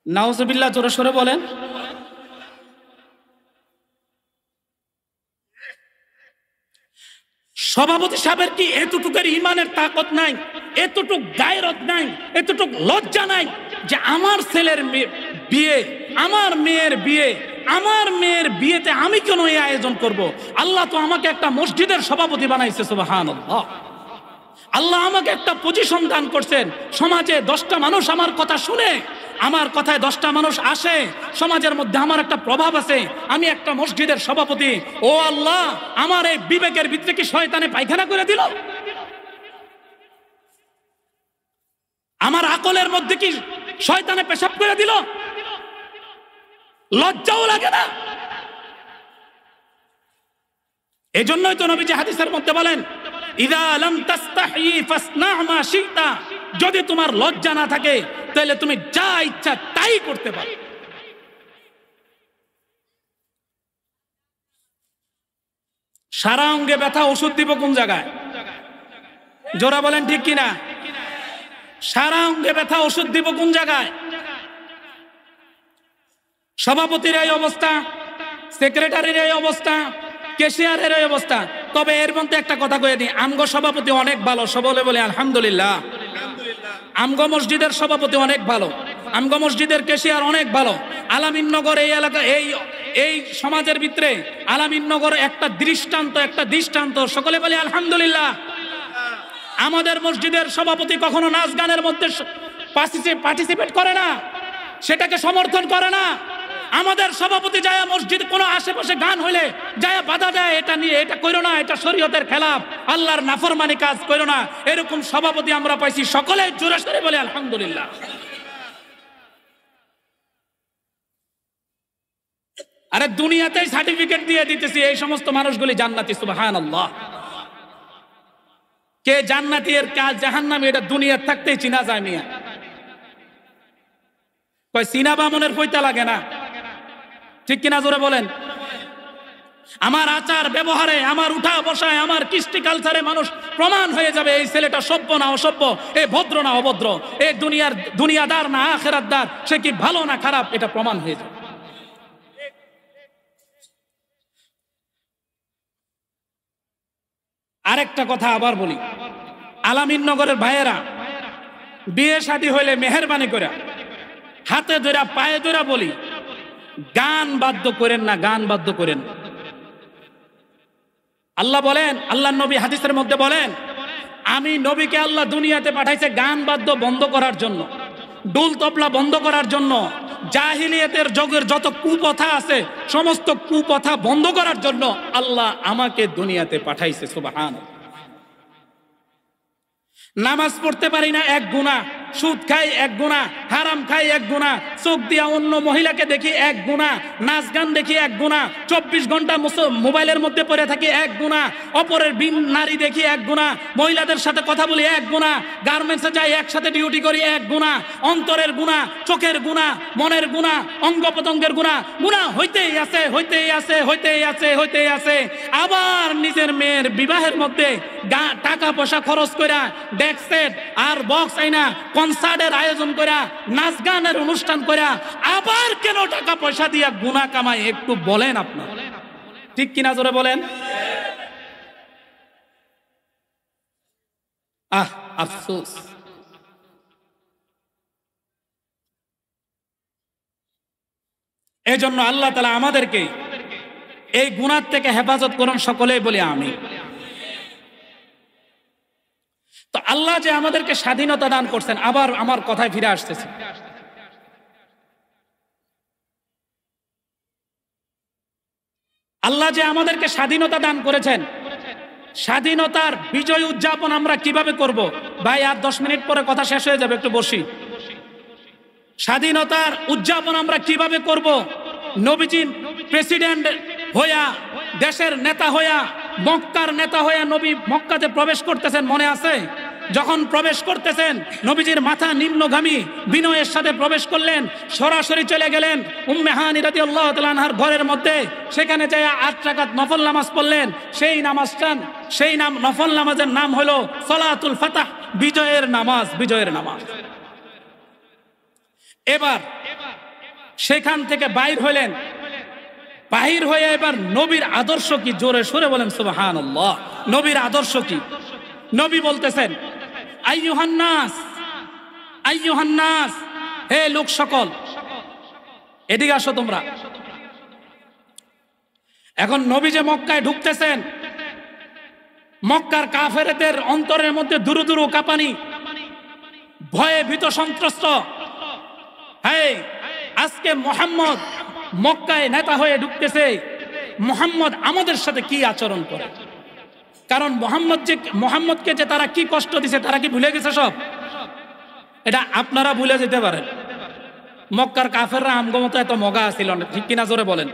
নাউজুবিল্লাহ, জোরে সোরে বলেন। সভাপতি সাহেবের কি এতটুকুর ইমানের তাকত নাই, এতটুক গায়রত নাই, এতটুক লজ্জা নাই যে আমার ছেলের বিয়ে, আমার মেয়ের বিয়ে, আমার মেয়ের বিয়েতে আমি কেন এই আয়োজন করব? আল্লাহ তো আমাকে একটা মসজিদের সভাপতি বানাইছে, সুবহানাল্লাহ। আল্লাহ আমাকে একটা পজিশন দান করছেন। সমাজে 10টা মানুষ আমার কথা শুনে, আমার কথায় 10টা মানুষ আসে, সমাজের মধ্যে আমার একটা প্রভাব আছে। আমি একটা মসজিদের সভাপতি। ও আল্লাহ, আমার এই বিবেকের ভিতরে কি শয়তানে পায়খানা করে দিল? আমার আকলের মধ্যে কি শয়তানে পেশাব করে দিল? লজ্জাও লাগে না? এজন্যই তো নবীজি হাদিসের মধ্যে বলেন, ইযা লাম তাস্তাহি ফাসনা মা শিতা। যদি তোমার লজ্জা না থাকে তাহলে তুমি যা ইচ্ছা তাই করতে পারো। সারা অঙ্গে ব্যথা ওষুধ দিব কোন জায়গায়? জোরা বলেন, ঠিক কিনা? সারা অঙ্গে ব্যথা ওষুধ দিব কোন জায়গায়? সভাপতির এই অবস্থা, সেক্রেটারির এই অবস্থা, ক্যাশিয়ারের এই অবস্থা। তবে এর মধ্যে একটা কথা কয়ে দিই, আমগো সভাপতি অনেক ভালো, সবলে বলে আলহামদুলিল্লাহ। আমগো মসজিদের সভাপতি অনেক ভালো, আমগো মসজিদের ক্যাশিয়ার অনেক ভালো। আলামিননগর এই এলাকা, এই সমাজের ভিতরে আলামিননগর একটা দৃষ্টান্ত, সকলে বলে আলহামদুলিল্লাহ। আমাদের মসজিদের সভাপতি কখনো নাচ গানের মধ্যে পার্টিসিপেট করে না, সেটাকে সমর্থন করে না। আমাদের সভাপতি যায় মসজিদ কোনো আশেপাশে গান হইলে যায় বাধা দেয়, এটা নিয়ে এটা করো না, এটা শরীয়তের খেলাফ, আল্লাহর নাফরমানি কাজ করো না। এরকম সভাপতি আমরা পাইছি, সকলে জোরে সোরে বলে আলহামদুলিল্লাহ। আরে দুনিয়াতেই সার্টিফিকেট দিয়ে দিতেছি এই সমস্ত মানুষগুলি জান্নাতি, সুবহানাল্লাহ। কে জান্নাতি এর কাজ জাহান্নামী, এটা দুনিয়ার থাকতেই চিনা যায় মিয়া। কয় চিনা বামনের পয়তা লাগে না, ঠিক কিনা জোরে বলেন? আমার আচার ব্যবহারে, আমার উঠা বসায়, আমার কৃষ্টি কালচারে মানুষ প্রমাণ হয়ে যাবে এই ছেলেটা সভ্য না অসভ্য, এ ভদ্র না অভদ্র, এ দুনিয়াদার না আখিরাতদার, সে কি ভালো না খারাপ, এটা প্রমাণ হয়ে যাবে। আরেকটা কথা আবার বলি, আলামিননগরের ভাইয়েরা বিয়ে শাদী হইলে মেহেরবানি করে হাতে ধরা পায়ে ধরা বলি, গান বাদ্য করেন না, গান বাদ্য করেন। আল্লাহ বলেন, আল্লাহ নবী হাদিসের মধ্যে বলেন, আমি নবীকে আল্লাহ দুনিয়াতে পাঠাইছে গান বাদ্য বন্ধ করার জন্য, ডুল তবলা বন্ধ করার জন্য, জাহিলিয়াতের যুগের যত কুপথা আছে সমস্ত কুপথা বন্ধ করার জন্য আল্লাহ আমাকে দুনিয়াতে পাঠাইছে। সুবহানাল্লাহ। নামাজ পড়তে পারি না এক গুনাহ, সুদ খাই এক গুনাহ, হারাম খাই এক গুনাহ, চোখ দিয়া অন্য মহিলাকে দেখি এক গুনাহ, নাচ গান দেখি এক গুনাহ, 24 ঘন্টা মোবাইলের মধ্যে পড়ে থাকি এক গুনাহ, অপরের নারী দেখি এক গুনাহ, মহিলাদের সাথে কথা বলি এক গুনাহ, গার্মেন্টসে যাই একসাথে ডিউটি করি এক গুনাহ, অন্তরের গুনাহ, চোখের গুনাহ, মনের গুনাহ, অঙ্গ প্রত্যঙ্গের গুনাহ, গুনাহ হইতেই আছে, হইতেই আছে, হইতেই আছে, হইতেই আছে। আবার নিজের মেয়ের বিবাহের মধ্যে টাকা পয়সা খরচ কইরা ডেক সেট আর বক্স আইনা কনসার্টের আয়োজন করা, নাচ গানের অনুষ্ঠান করা, আবার কেন টাকা পয়সা দিয়া গুনাহ কামাই, একটু বলেন আপনার, ঠিক কিনা জোরে বলেন? আফসোস। এই জন্য আল্লাহ তাআলা আমাদেরকে এই গুনাহ থেকে হেফাজত করুন, সকলেই বলি আমি। তো আল্লাহ যে আমাদেরকে স্বাধীনতা দান করছেন, আবার আমার কথায় ফিরে আসতেছে, আল্লাহ যে আমাদেরকে স্বাধীনতা দান করেছেন, স্বাধীনতার বিজয় উদযাপন আমরা কিভাবে করব? ভাই আর 10 মিনিট পরে কথা শেষ হয়ে যাবে, একটু বসি। স্বাধীনতার উদযাপন আমরা কিভাবে করব? নবীজি প্রেসিডেন্ট হইয়া, দেশের নেতা হইয়া, মক্কার নেতা হইয়া নবী মক্কাতে প্রবেশ করতেছেন, মনে আছে? যখন প্রবেশ করতেছেন নবীজির মাথা নিম্নগামী বিনয়ের সাথে প্রবেশ করলেন, সরাসরি চলে গেলেন উম্মে হানি রাদিয়াল্লাহু তাআলা আনহার ঘরের মধ্যে, সেখানে যায় 8 রাকাত নফল নামাজ পড়লেন। সেই নফল নামাজের নাম হলো সালাতুল ফাতহ, বিজয়ের নামাজ, বিজয়ের নামাজ। এবার সেখান থেকে বাইর হলেন, বাহির হয়ে এবার নবীর আদর্শ কি, জোরে সোরে বলেন সুবহানাল্লাহ। নবীর আদর্শ কি? নবী বলতেছেন, আইয়ুহান নাস, আইয়ুহান নাস, হে লোক সকল, এদিকে আসো তোমরা। এখন নবী যে মক্কায় ঢুকতেছেন, মক্কার কাফেরদের অন্তরের মধ্যে দুরু দুরু কাঁপানি, ভয়ে ভীত সন্ত্রস্ত। হ্যাঁ, আজকে মুহাম্মদ মক্কায় নেতা হয়ে ঢুকতেছে, মুহাম্মদ আমাদের সাথে কি আচরণ করে? কারণ মুহাম্মদকে যে তারা কি কষ্ট দিছে, তারা কি ভুলে গেছে সব? এটা আপনারা ভুলে যেতে পারেন। মক্কার কাফেররা আমগো মতো এত মগা ছিল না, ঠিক কিনা জোরে বলেন?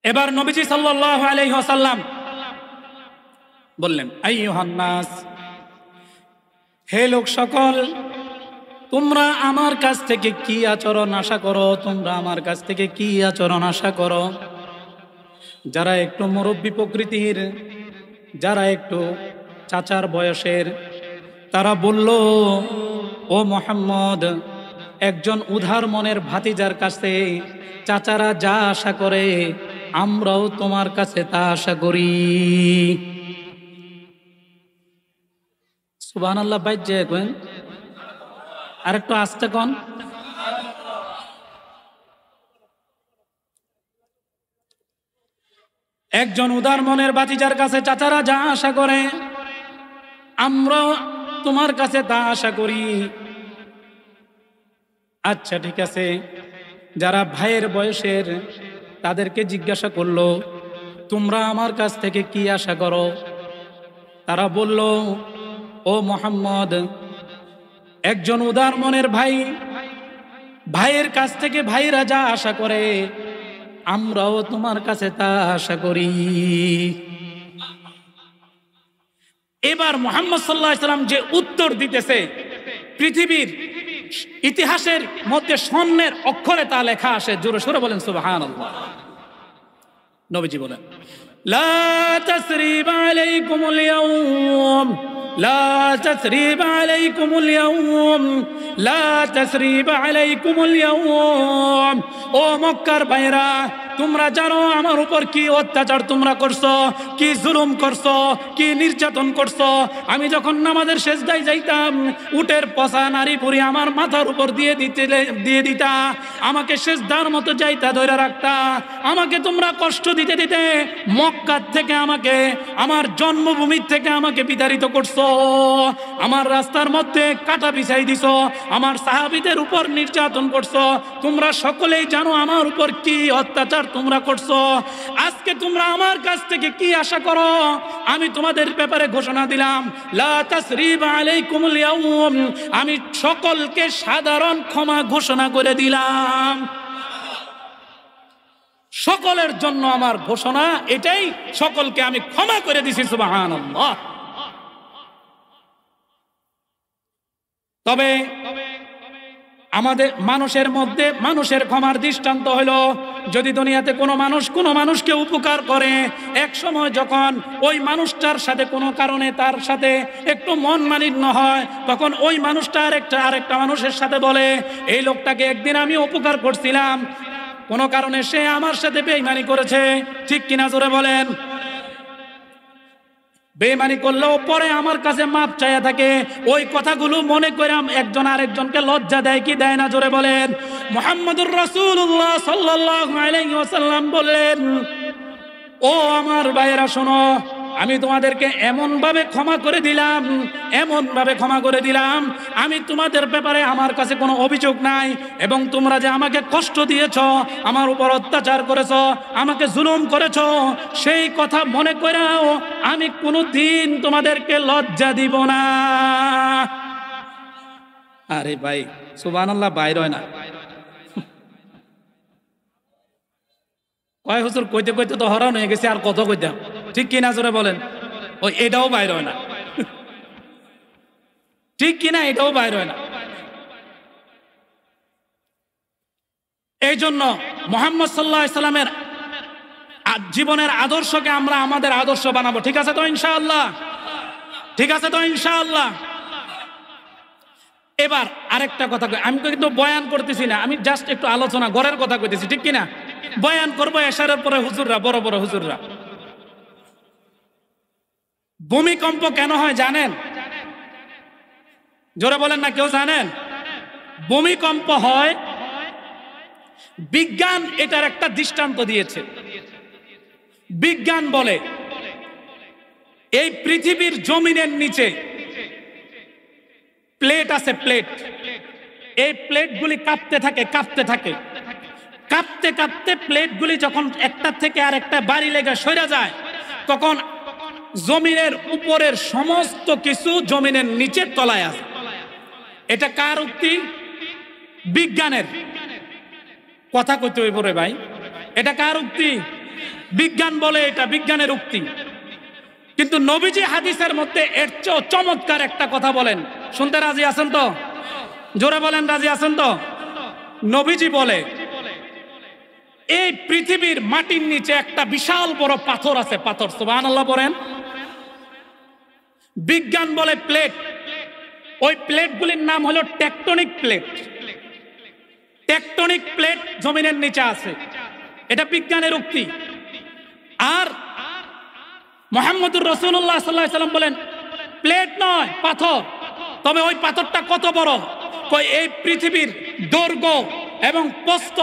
এবার নবীজি সাল্লাল্লাহু আলাইহি ওয়াসাল্লাম বললেন, আইয়ুহান নাস, হে লোক সকল, তোমরা আমার কাছ থেকে কি আচরণ আশা করো? তোমরা আমার কাছ থেকে কি আচরণ আশা করো? যারা একটু মুরব্বী প্রকৃতির, যারা একটু চাচার বয়সের, তারা বলল, ও মুহাম্মদ, একজন উদার মনের ভাতিজার কাছে চাচারা যা আশা করে আমরাও তোমার কাছে তা আশা করি। সুবহানাল্লাহ। বাইজে কইন, আর একটু আস্তে কোন। একজন উদার মনের বাতিজার কাছে চাচারা যা আশা করে আমরাও তোমার কাছে তা আশা করি। আচ্ছা ঠিক আছে, যারা ভাইয়ের বয়সের তাদেরকে জিজ্ঞাসা করলো, তোমরা আমার কাছ থেকে কি আশা করো? তারা বলল, ও মুহাম্মদ, একজন উদার মনের ভাই, ভাইয়ের কাছ থেকে ভাইরা যা আশা করে আমরাও তোমার কাছে তা আশা করি। এবার মুহাম্মদ সাল্লাল্লাহু আলাইহি ওয়াসাল্লাম যে উত্তর দিতেছে, পৃথিবীর ইতিহাসের মধ্যে স্বর্ণের অক্ষরে তা লেখা আসে। জোরে সোরে বলেন সুবহানাল্লাহ। নবীজি বলেন, লা তাসরিবা আলাইকুমুল ইয়াওম, লা তাসরিবা আলাইকুমুল ইয়াওম, লা তাসরিবা আলাইকুমুল ইয়াওম। ও মক্কার ভাইরা, তোমরা জানো আমার উপর কি অত্যাচার তোমরা করছো, কি জুলুম করছো, কি নির্যাতন করছো। আমি যখন নামাজের সেজদায় যাইতাম, উটের পচা নারী পুরি আমার মাথার উপর দিয়ে দিতা, আমাকে সেজদার মতো যাইতা ধরে রাখতা, আমাকে তোমরা কষ্ট দিতে দিতে মক্কার থেকে আমাকে, আমার জন্মভূমির থেকে আমাকে বিতাড়িত করছো, আমার রাস্তার মধ্যে কাটা বিছাই দিছো, আমার সাহাবীদের উপর নির্যাতন করছো। তোমরা সকলেই জানো আমার উপর কি অত্যাচার তোমরা করছো। আজকে তোমরা আমার কাছ থেকে কি আশা করো? আমি তোমাদের ব্যাপারে ঘোষণা দিলাম, লা তাসরিবা আলাইকুমুল ইয়াওম, আমি সকলকে সাধারণ ক্ষমা ঘোষণা করে দিলাম। সকলের জন্য আমার ঘোষণা এটাই, সকলকে আমি ক্ষমা করে দিছি। সুবহানাল্লাহ। তবে আমাদের মানুষের মধ্যে মানুষের ক্ষমার দৃষ্টান্ত হলো, যদি দুনিয়াতে কোনো মানুষকে উপকার করে, এক সময় যখন ওই মানুষটার সাথে কোনো কারণে তার সাথে একটু মন মালিন্য হয়, তখন ওই মানুষটা আরেকটা মানুষের সাথে বলে, এই লোকটাকে একদিন আমি উপকার করছিলাম, কোনো কারণে সে আমার সাথে বেঈমানি করেছে। ঠিক কিনা জোরে বলেন? বেঈমানি করলেও পরে আমার কাছে মাপ চাইয়া থাকে। ওই কথাগুলো মনে করে একজন আরেকজনকে লজ্জা দেয় কি দেয় না? জোরে বলেন। মুহাম্মদুর রাসূলুল্লাহ সাল্লাল্লাহু আলাইহি ওয়াসাল্লাম বললেন, ও আমার ভাইয়েরা শোনো, আমি তোমাদেরকে এমন ভাবে ক্ষমা করে দিলাম, আমি তোমাদের ব্যাপারে আমার কাছে কোনো অভিযোগ নাই, এবং তোমরা যে আমাকে কষ্ট দিয়েছো, আমার উপর অত্যাচার করেছো, আমাকে জুলুম করেছো, সেই কথা মনে করেও আমি কোনোদিন তোমাদেরকে লজ্জা দিব না। আরে ভাই সুবহানাল্লাহ, বাইর হয় না। কয় হুজুর কইতে কইতে তো হরান হয়ে গেছে, আর কত কইতাম। ঠিক কিনা জোরে বলেন? ওই এটাও বাইর হয় না। ঠিক কিনা? এটাও বাইর হয় না। এই জন্য মুহাম্মদ সাল্লাল্লাহু আলাইহি সাল্লামের জীবনের আদর্শকে আমরা আমাদের আদর্শ বানাবো। ঠিক আছে তো ইনশাআল্লাহ? ঠিক আছে তো ইনশাআল্লাহ? এবার আরেকটা কথা কই, আমি কিন্তু বয়ান করতেছি না, আমি জাস্ট একটু আলোচনা ঘরের কথা কইতেছি। ঠিক কিনা? বয়ান করবো এশারের পরে হুজুররা, বড় বড় হুজুররা। ভূমিকম্প কেন হয় জানেন? জোরে বলেন না, কেউ জানেন? ভূমিকম্প হয়, বিজ্ঞান এটার একটা দৃষ্টান্ত দিয়েছে। বিজ্ঞান বলে এই পৃথিবীর জমিনের নিচে প্লেট আছে, প্লেট। এই প্লেটগুলি কাঁপতে থাকে, কাঁপতে কাঁপতে প্লেটগুলি যখন একটা থেকে আর একটা বাড়ি লেগে সরে যায়, তখন জমিনের উপরের সমস্ত কিছু জমিনের নিচে তলায় আছে। এটা কার উক্তি? বিজ্ঞানের। কথা কইতে হইব রে ভাই, এটা কার উক্তি? বিজ্ঞান বলে এটা বিজ্ঞানের উক্তি। কিন্তু নবীজি হাদিসের মধ্যে এর চেয়ে চমৎকার একটা কথা বলেন। শুনতে রাজি আছেন তো? জোরে বলেন, রাজি আছেন তো? নবীজি বলে এই পৃথিবীর মাটির নিচে একটা বিশাল বড় পাথর আছে, পাথর। সুবহানাল্লাহ বলেন। বিজ্ঞান বলে প্লেট। ওই প্লেটগুলির নাম হলো টেকটনিক প্লেট। টেকটনিক প্লেট জমিনের নিচে আছে, এটা বিজ্ঞানের উক্তি। আর মুহাম্মদুর রাসূলুল্লাহ সাল্লাল্লাহু আলাইহি ওয়াসাল্লাম বলেন প্লেট নয়, পাথর। তবে ওই পাথরটা কত বড়? কই এই পৃথিবীর দৈর্ঘ্য এবং প্রস্থ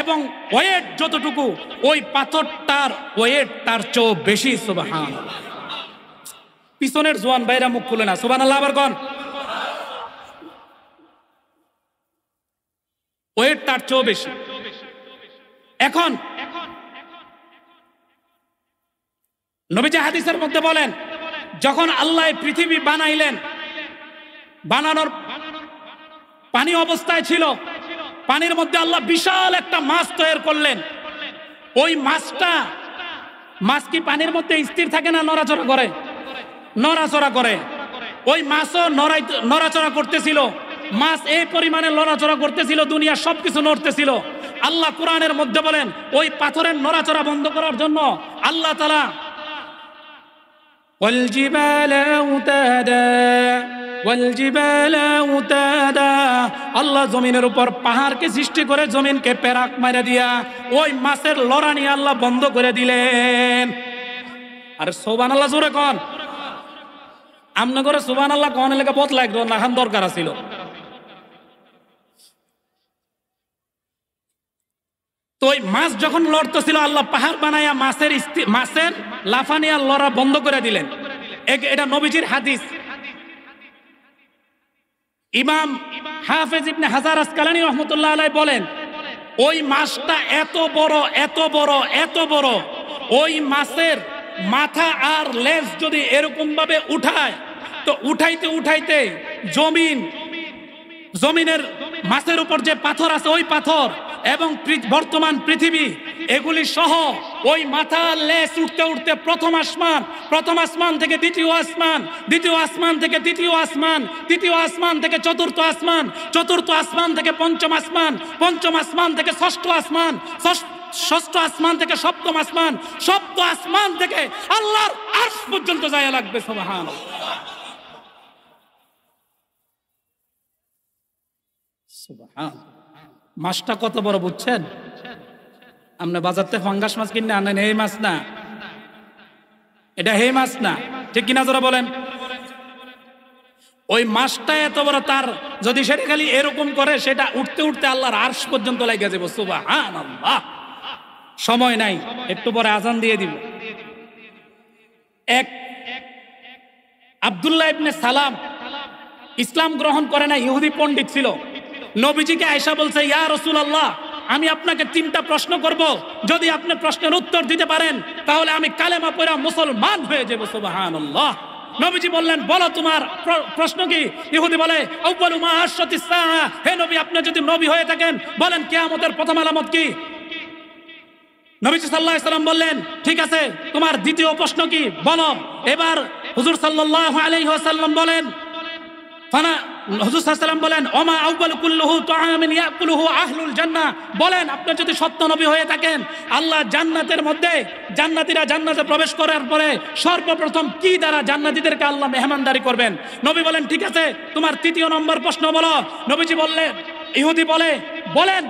এবং ওয়েট যতটুকু, ওই পাথরটার ওয়েট তার চেয়েও বেশি। সুবহানাল্লাহ। পিছনের জোয়ান ভাইরা মুখ খুলে না, সুবহানাল্লাহ আবার কোন, ওয়েট তার চেয়েও বেশি। এখন নবীজি হাদিসের মধ্যে বলেন, যখন আল্লাহ পৃথিবী বানাইলেন, বানানোর পানি অবস্থায় ছিল, পানির মধ্যে আল্লাহ বিশাল একটা মাছ তৈরি করলেন। ওই মাছ কি পানির মধ্যে স্থির থাকে না নড়াচড়া করে? নড়াচড়া করে। ওই মাছও নড়াচড়া করতেছিল। মাছ এই পরিমাণে নড়াচড়া করতেছিল, দুনিয়া সবকিছু নড়তেছিল। আল্লাহ কোরআনের মধ্যে বলেন, ওই পাথরের নড়াচড়া বন্ধ করার জন্য আল্লাহ তাআলা আল্লাহ জমিনের উপর পাহাড়কে সৃষ্টি করে জমিনকে পেরাক মারা দিয়া ওই মাছের লড়ানি আল্লাহ বন্ধ করে দিলেন। আর সুবহানাল্লাহ জোরে কোন, আমনে করে সুবহানাল্লাহ কোন লেগে বদলা একদম নাহান দরকার ছিল। তো ওই মাছ যখন লড়তেছিল, আল্লাহ পাহাড় বানায়া মাছের লাফানি আর লড়া বন্ধ করে দিলেন। এটা নবীজির হাদিস। ইমাম হাফেজ ইবনে হাজার আসকালানী রাহমাতুল্লাহ আলাইহি বলেন, ওই মাছটা এত বড় এত বড় এত বড়, ওই মাছের মাথা আর লেজ যদি এরকম ভাবে উঠায়, তো উঠাইতে উঠাইতে জমিনের মাছের উপর যে পাথর আছে ওই পাথর এবং বর্তমান পৃথিবী এগুলি সহ ওই মাথা লেজ উঠতে উঠতে প্রথম আসমান থেকে দ্বিতীয় আসমান, দ্বিতীয় আসমান থেকে তৃতীয় আসমান, তৃতীয় আসমান থেকে চতুর্থ আসমান, চতুর্থ আসমান থেকে পঞ্চম আসমান, পঞ্চম আসমান থেকে ষষ্ঠ আসমান, ষষ্ঠ আসমান থেকে সপ্তম আসমান, সপ্তম আসমান থেকে আল্লাহর আরশ পর্যন্ত যায় লাগবে। সুবহানাল্লাহ। সুবহানাল্লাহ। মাছটা কত বড় বুঝছেন? আপনি বাজার থেকে ফাঙ্গাস মাছ কিনে আনেন, এই মাছ না, এটা হে মাছ না, ঠিক কিনা যারা বলেন? ওই মাছটা এত বড়, তার যদি সেটা খালি এরকম করে, সেটা উঠতে উঠতে আল্লাহর আরশ পর্যন্ত লেগে যাবে। সুবহানাল্লাহ। সময় নাই, একটু পরে আজান দিয়ে দিব। এক আব্দুল্লাহ ইবনে সালাম ইসলাম গ্রহণ করে না, ইহুদি পণ্ডিত ছিল। নবীজিকে আয়েশা বলছে, ইয়া রাসূলুল্লাহ, আমি আপনাকে 3টা প্রশ্ন করব, যদি আপনি প্রশ্নের উত্তর দিতে পারেন তাহলে আমি কালেমা পড়া মুসলমান হয়ে যাব। সুবহানাল্লাহ। নবীজি বললেন, বলো তোমার প্রশ্ন কি? ইহুদি বলে, আউয়ালু মা আশরাতিস সাআ, হে নবী, আপনি যদি নবী হয়ে থাকেন বলেন কিয়ামতের প্রথম আলামত কি? নবীজি সাল্লাল্লাহু আলাইহি সাল্লাম বললেন, ঠিক আছে, তোমার দ্বিতীয় প্রশ্ন কি বলো। এবার হুজুর সাল্লাল্লাহু আলাইহি ওয়াসাল্লাম বলেন, হুজুর সাল্লাল্লাহু আলাইহি ওয়াসাল্লাম বলেন, ওমা আউয়ালু কুল্লুহু তুআমিন ইয়াকুলুহু আহলুল জান্নাহ, বলেন আপনি যদি সত্য নবী হয়ে থাকেন, আল্লাহ জান্নাতের মধ্যে জান্নাতীরা জান্নাতে প্রবেশ করার পরে সর্বপ্রথম কি দ্বারা জান্নাতীদেরকে আল্লাহ মেহমানদারি করবেন? নবী বলেন, ঠিক আছে, তোমার 3য় নম্বর প্রশ্ন বলো। নবীজি বললেন, ইহুদি বলেন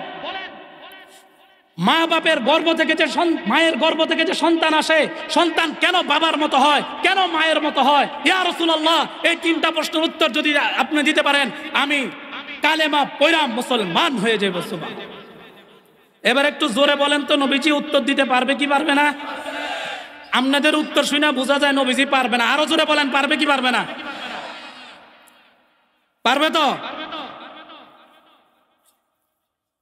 মা বাপের গর্ভ থেকে যে মায়ের গর্ভ থেকে যে সন্তান আসে, সন্তান কেন বাবার মতো হয়, কেন মায়ের মতো হয়? ইয়া রাসূলুল্লাহ, এই 3টা প্রশ্নের উত্তর যদি আপনি দিতে পারেন, আমি কালেমা পড়া মুসলমান হয়ে যাব। সুবহানাল্লাহ। এবার একটু জোরে বলেন তো, নবীজি উত্তর দিতে পারবে কি পারবে না? আপনাদের উত্তর শুনে বোঝা যায় নবীজি পারবে না। আরো জোরে বলেন, পারবে কি পারবে না? পারবে তো?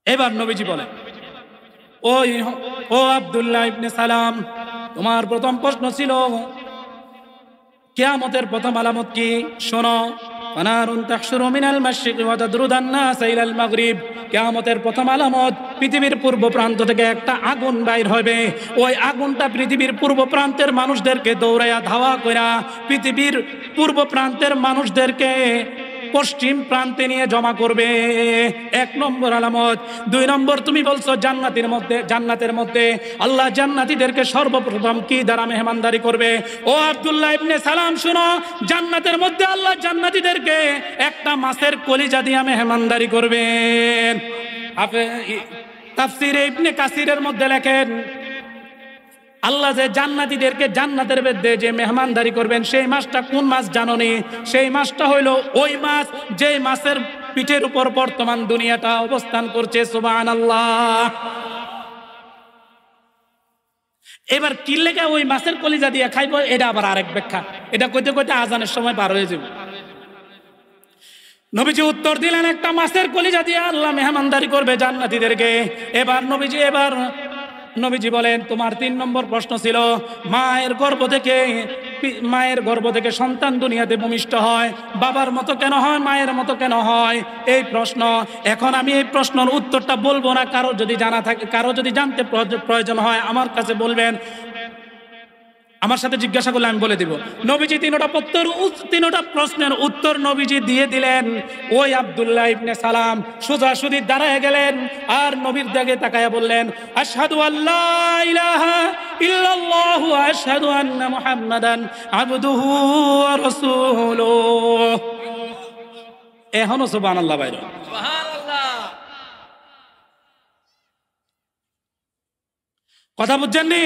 এবার নবীজি বলেন, ও আব্দুল্লাহ ইবনে সালাম, তোমার প্রথম প্রশ্ন ছিল কিয়ামতের প্রথম আলামত কি? শোনো, ফানারুন তাহশুরু মিনাল মাশরিকি ওয়া তাদরুদান নাস ইলাল মাগরিব, কিয়ামতের প্রথম আলামত, পৃথিবীর পূর্ব প্রান্ত থেকে একটা আগুন বাইর হবে। ওই আগুনটা পৃথিবীর পূর্ব প্রান্তের মানুষদেরকে দৌড়াইয়া ধাওয়া কইরা পৃথিবীর পূর্ব প্রান্তের মানুষদেরকে পশ্চিম প্রান্তে নিয়ে জমা করবে। 1 নম্বর আলামত। 2 নম্বর, তুমি বলছো জান্নাতের মধ্যে আল্লাহ জান্নাতীদেরকে সর্বপ্রথম কি দ্বারা মেহমানদারি করবে? ও আব্দুল্লাহ ইবনে সালাম, শুনো, জান্নাতের মধ্যে আল্লাহ জান্নাতীদেরকে একটা মাছের কলিজা দিয়ে মেহমানদারি করবেন। তাফসীরে ইবনে কাসিরের মধ্যে লেখেন, আল্লাহ যে জান্নাতীদেরকে জান্নাতের মধ্যে যে মেহমানদারি করবেন, সেই মাছটা কোন মাছ জানোনি? সেই মাছটা হইল ওই মাছ যে মাছের পিঠের উপর বর্তমান দুনিয়াটা অবস্থান করছে। সুবহানাল্লাহ। এবার কি লেগে ওই মাছের কলিজা দিয়ে খাইবো, এটা আবার আরেক ব্যাখ্যা। এটা কইতে কইতে আজানের সময় পার হয়ে যাবে। নবীজি উত্তর দিলেন, একটা মাছের কলিজা দিয়ে আল্লাহ মেহমানদারি করবে জান্নাতীদেরকে। এবার নবীজি বলেন, তোমার 3 নম্বর প্রশ্ন ছিল মায়ের গর্ভ থেকে সন্তান দুনিয়াতে ভূমিষ্ঠ হয়, বাবার মতো কেন হয়, মায়ের মতো কেন হয়, এই প্রশ্ন। এখন আমি এই প্রশ্নের উত্তরটা বলবো না, কারো যদি জানা থাকে, কারো যদি জানতে প্রয়োজন হয় আমার কাছে বলবেন, আমার সাথে জিজ্ঞাসা করলে আমি বলে দিব। নবীজি 3টা প্রশ্নের উত্তর নবীজি দিয়ে দিলেন। ওই আব্দুল্লাহ ইবনে সালাম সোজাসুজি দাঁড়ায় গেলেন আর নবীর দিকে তাকায়া বললেন, আশহাদু আল্লা ইলাহা ইল্লাল্লাহু ওয়া আশহাদু আন্না মুহাম্মাদান আবদুহু ওয়া রাসূলুহু। এখনো সুবহানাল্লাহ বাইরে। সুবহানাল্লাহ। কথা বুঝছেননি?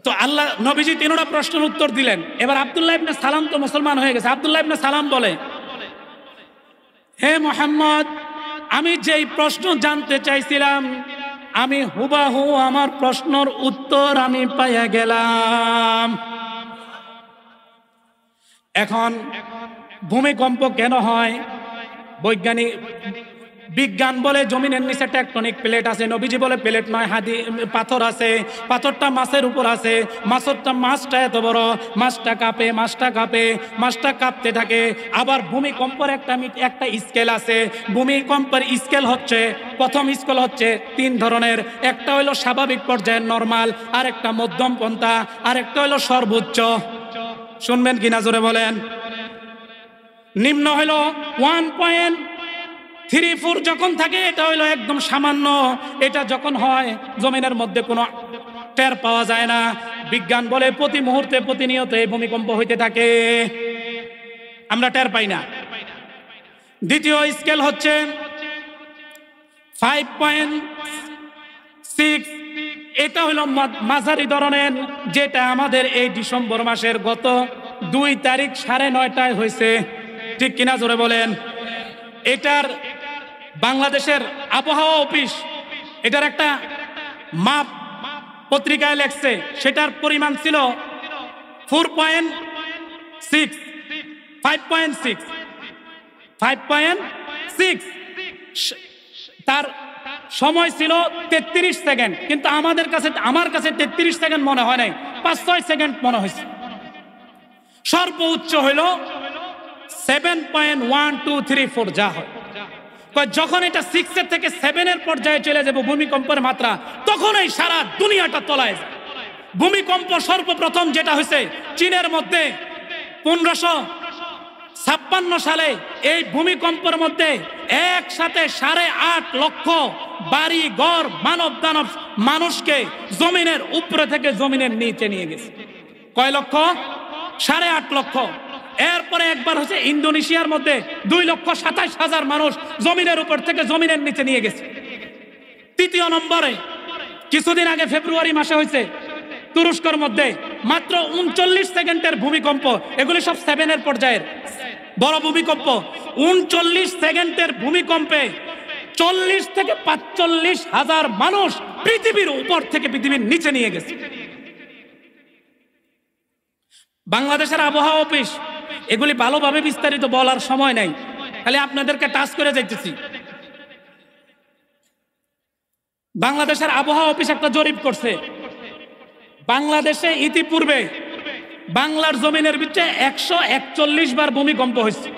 তো আল্লাহ নবীজি 3টা প্রশ্নের উত্তর দিলেন। এবার আব্দুল্লাহ ইবনে সালাম তো মুসলমান হয়ে গেছে। আব্দুল্লাহ ইবনে সালাম বলে, হে মুহাম্মদ, আমি যেই প্রশ্ন জানতে চাইছিলাম আমি হুবাহু আমার প্রশ্নের উত্তর আমি পাইয়া গেলাম। এখন ভূমিকম্প কেন হয়? বিজ্ঞান বলে জমিনের নিচে টেকটনিক প্লেট আছে, নবীজি বলে প্লেট নয়, পাথর আছে, পাথরটা মাছের উপর আছে, মাছটা এত বড়, মাছটা কাঁপতে থাকে। আবার ভূমিকম্পের একটা স্কেল আছে। ভূমিকম্পের স্কেল হচ্ছে, প্রথম স্কেল হচ্ছে 3 ধরনের। একটা হলো স্বাভাবিক পর্যায়ের নরমাল, আর একটা মধ্যম পন্থা, আর একটা হলো সর্বোচ্চ। শুনবেন কিনা জোরে বলেন। নিম্ন হলো 1.34 যখন থাকে এটা হইলো একদম সামান্য। এটা যখন হয় জমিনের মধ্যে কোনো টের পাওয়া যায় না। বিজ্ঞান বলে প্রতি মুহূর্তে প্রতিনিয়ত এই ভূমিকম্প হইতে থাকে, আমরা টের পাই না। দ্বিতীয় স্কেল হচ্ছে 5.6। এটা হলো মাঝারি ধরনের, যেটা আমাদের এই ডিসেম্বর মাসের গত 2 তারিখ 9:30 হয়েছে। ঠিক কিনা জোরে বলেন। এটার বাংলাদেশের আবহাওয়া অফিস এটার একটা মাপ পত্রিকায় লেখছে, সেটার পরিমাণ ছিল 4.6, 5.6। তার সময় ছিল 33 সেকেন্ড, কিন্তু আমার কাছে 33 সেকেন্ড মনে হয় নাই, 5-6 সেকেন্ড মনে হয়েছে। সর্বোচ্চ হইল 7.1234 যা হয়। যখন এটা 6 থেকে 7 পর্যায়ে চলে যাবে ভূমিকম্পের মাত্রা, তখন এই সারা দুনিয়াটা তলায় যায়। ভূমিকম্প সর্বপ্রথম যেটা হয়েছে চীনের মধ্যে 1556 সালে। এই ভূমিকম্পের মধ্যে একসাথে 8.5 লক্ষ বাড়ি ঘর মানব দানব মানুষকে জমিনের উপরে থেকে জমিনের নিচে নিয়ে গেছে। কয় লক্ষ? 8.5 লক্ষ। এরপরে একবার হচ্ছে ইন্দোনেশিয়ার মধ্যে 2,27,000 মানুষ জমিনের উপর থেকে জমিনের নিচে নিয়ে গেছে। তৃতীয় নম্বরে কিছুদিন আগে ফেব্রুয়ারি মাসে হয়েছে তুরস্কর মধ্যে মাত্র 39 সেকেন্ডের ভূমিকম্প। এগুলি সব 7 পর্যায়ের বড় ভূমিকম্প। 39 সেকেন্ডের ভূমিকম্পে 40 থেকে 45 হাজার মানুষ পৃথিবীর উপর থেকে পৃথিবীর নিচে নিয়ে গেছে। বাংলাদেশের আবহাওয়া অফিস এগুলি ভালোভাবে বিস্তারিত বলার সময় নাই, খালি আপনাদেরকে টাচ করে যাইতেছি। বাংলাদেশের আবহাওয়া অফিস একটা জরিপ করছে। বাংলাদেশে ইতিপূর্বে বাংলার জমিনের ভিতরে 141 বার ভূমিকম্প হয়েছে।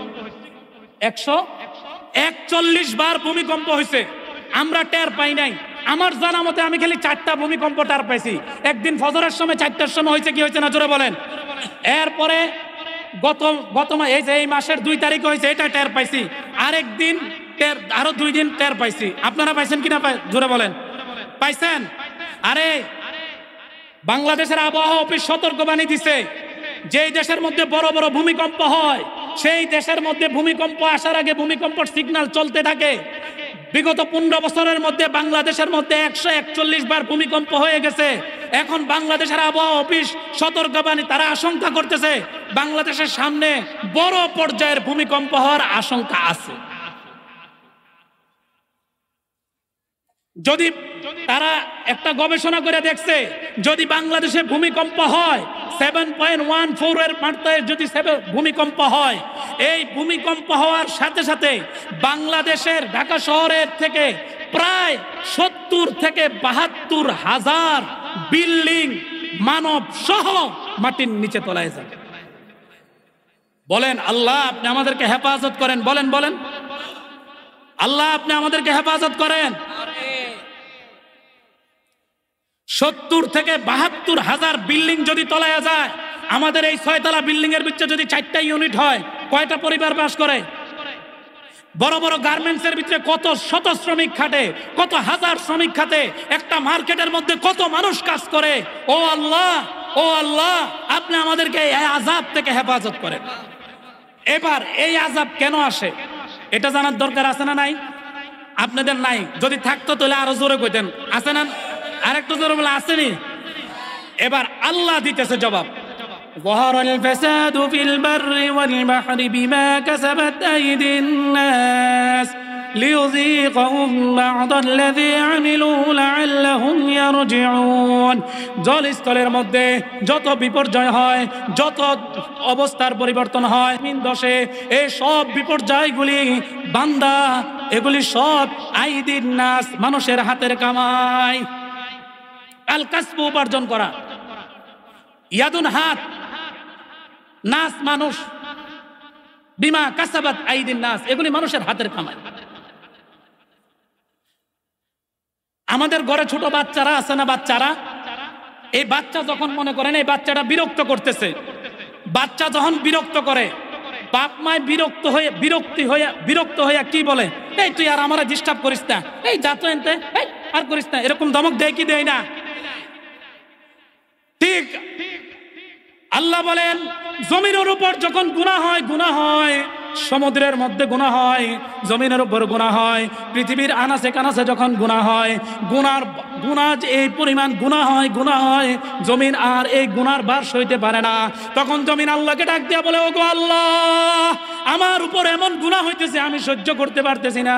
141 বার ভূমিকম্প হয়েছে, আমরা টের পাই নাই। আমার জানা মতে আমি খালি 4টা ভূমিকম্প টের পাইছি। একদিন ফজরের সময় 4টার সময় হয়েছে, কি হয়েছে না জোরে বলেন। এরপরে এই মাসের 2 তারিখে হয়েছে, এটা টের পাইছি। আরেকদিন আরো 2 দিন টের পাইছি। আপনারা পাইছেন কিনা জোরে বলেন, পাইছেন? আরে বাংলাদেশের আবহাওয়া অফিস সতর্কবাণী দিছে, যেই দেশের মধ্যে বড় বড় ভূমিকম্প হয় সেই দেশের মধ্যে ভূমিকম্প আসার আগে ভূমিকম্পের সিগন্যাল চলতে থাকে। বিগত 15 বছরের মধ্যে বাংলাদেশের মধ্যে 141 বার ভূমিকম্প হয়ে গেছে। এখন বাংলাদেশের আবহাওয়া অফিস সতর্কবাণী, তারা আশঙ্কা করতেছে বাংলাদেশের সামনে বড় পর্যায়ের ভূমিকম্প হওয়ার আশঙ্কা আছে। যদি তারা একটা গবেষণা করে দেখছে, যদি বাংলাদেশে ভূমিকম্প হয় 7.14 এর মাত্রায় যদি ভূমিকম্প হয়, এই ভূমিকম্প হওয়ার সাথে সাথে বাংলাদেশের ঢাকা শহরের থেকে প্রায় 70 থেকে 72 হাজার বিল্ডিং মানব সহ মাটির নিচে তলায় যাবে। বলেন আল্লাহ আপনি আমাদেরকে হেফাজত করেন, বলেন বলেন আল্লাহ আপনি আমাদেরকে হেফাজত করেন। 70 থেকে 72 হাজার বিল্ডিং যদি তলায় যায়, আমাদের এই 6 তলা বিল্ডিং এর ভিতরে যদি 4টা ইউনিট হয়, কয়টা পরিবার বাস করে? বড় বড় গার্মেন্টস এর ভিতরে কত শত শ্রমিক খাটে, কত হাজার শ্রমিক খাটে, একটা মার্কেটের মধ্যে কত মানুষ কাজ করে। ও আল্লাহ, ও আল্লাহ আপনি আমাদেরকে এই আযাব থেকে হেফাজত করেন। এবার এই আযাব কেন আসে এটা জানার দরকার আছে না নাই? আপনাদের নাই, যদি থাকতো তাহলে আরো জোরে কইতেন। আছে না? আরেকটু জোরে বলে আসেনি? এবার আল্লাহ দিতেছে জবাব। ظهر الفساد في البر والبحر بما كسبت أيدي الناس ليذيقهم بعض الذي عملوا لعلهم يرجعون। জলস্থলের মধ্যে যত বিপর্যয় হয়, যত অবস্থার পরিবর্তন হয় মিন দশে, এই সব বিপর্যয়গুলি বান্দা, এগুলি সব আইদিন নাস, মানুষের হাতের কামাই। আল কাসব উপার্জন করা, ইয়াদুন হাত, নাস মানুষ, বিমা কাসাবাত আইদিন নাস, এগুলি মানুষের হাতের কামাই। আমাদের ঘরে ছোট বাচ্চারা আছে না, বাচ্চারা, এই বাচ্চা যখন মনে করেন এই বাচ্চাটা বিরক্ত করতেছে, বাচ্চা যখন বিরক্ত করে, বাপ মায় বিরক্ত হয়ে কি বলে? এই তুই আর আমারে ডিস্টার্ব করিস না, এই যা তো এনতে, এই আর করিস না, এরকম ধমক দেয় কি দেয় না? ঠিক আল্লাহ বলেন জমিনের উপর যখন গুনাহ হয়, সমুদ্রের মধ্যে গুনাহ হয়, জমিনের উপর গুনাহ হয়, পৃথিবীর আনাচে কানাচে যখন গুনাহ হয়, গুনাহ এই পরিমাণ গুনাহ হয়, জমিন আর এই গুনার ভার সইতে পারে না। তখন জমিন আল্লাহকে ডাক দিয়া বলে, ওগো আল্লাহ আমার উপর এমন গুনাহ হইতেছে, আমি সহ্য করতে পারতেছি না,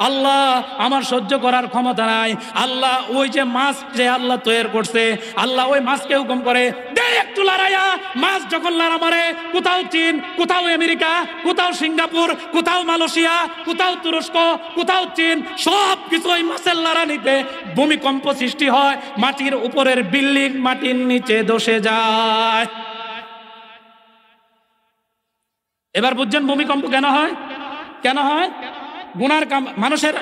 আল্লাহ আমার সহ্য করার ক্ষমতা নাই। আল্লাহ ওই যে মাছ যে আল্লাহ তৈরি করছে, আল্লাহ ওই মাছকে হুকুম করে দে একটু লড়াইয়া। মাছ যখন লড়া মারে, কোথাও চীন, কোথাও আমেরিকা, কোথাও সিঙ্গাপুর, কোথাও মালয়েশিয়া, কোথাও তুরস্ক, কোথাও চীন, সব কিছু ওই মাছের লড়া নিতে ভূমিকম্প সৃষ্টি হয়, মাটির উপরের বিল্ডিং মাটির নিচে ধসে যায়। এবার বুঝছেন ভূমিকম্প কেন হয়? কেন হয়? গুনার মানুষের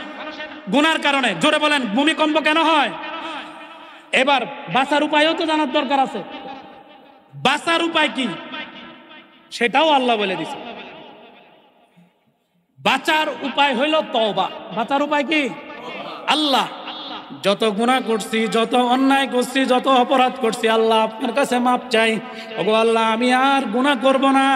গুনার কারণে। জোরে বলেন ভূমিকম্প কেন হয়? এবার বাঁচার উপায়ও তো জানার দরকার আছে। বাঁচার উপায় কি সেটাও আল্লাহ বলে দিছে। বাঁচার উপায় হইল তওবা। বাঁচার উপায় কি? আল্লাহ যত গুনাহ করছি, যত অন্যায় করছি, যত অপরাধ করছি, আল্লাহ আপনার কাছে মাপ চাই। ওগো আল্লাহ আমি আর গুনাহ করব না।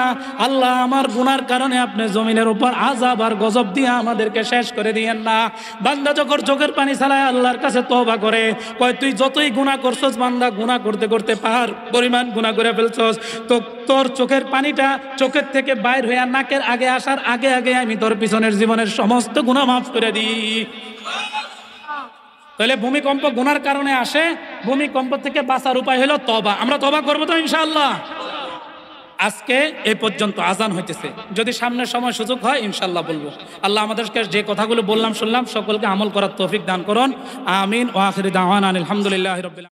আল্লাহ আমার গুনার কারণে আপনি জমিনের উপর আযাব আর গজব দিয়ে আমাদেরকে শেষ করে দিয়েন না। বান্দা যখন চোখের পানি ছাড়ায় আল্লাহর কাছে তওবা করে, কয় তুই যতই গুনাহ করছস বান্দা, গুনাহ করতে করতে পাহাড় পরিমাণ গুনাহ করে ফেলছস, তো তোর চোখের পানিটা চোখের থেকে বাইর হইয়া নাকের আগে আসার আগে আগে আমি তোর পিছনের জীবনের সমস্ত গুনাহ মাফ করে দিই। তাহলে ভূমিকম্প গুনার কারণে আসে, ভূমিকম্প থেকে বাঁচার উপায় হলো তওবা। আমরা তওবা করবো তো ইনশাআল্লাহ। আজকে এই পর্যন্ত আজান হইতেছে, যদি সামনের সময় সুযোগ হয় ইনশাআল্লাহ বলবো। আল্লাহ আমাদেরকে যে কথাগুলো বললাম শুনলাম সকলকে আমল করার তৌফিক দান করুন। আমিন। ওয়া আখিরু দাওয়ানা আলহামদুলিল্লাহি রাব্বিল আলামিন।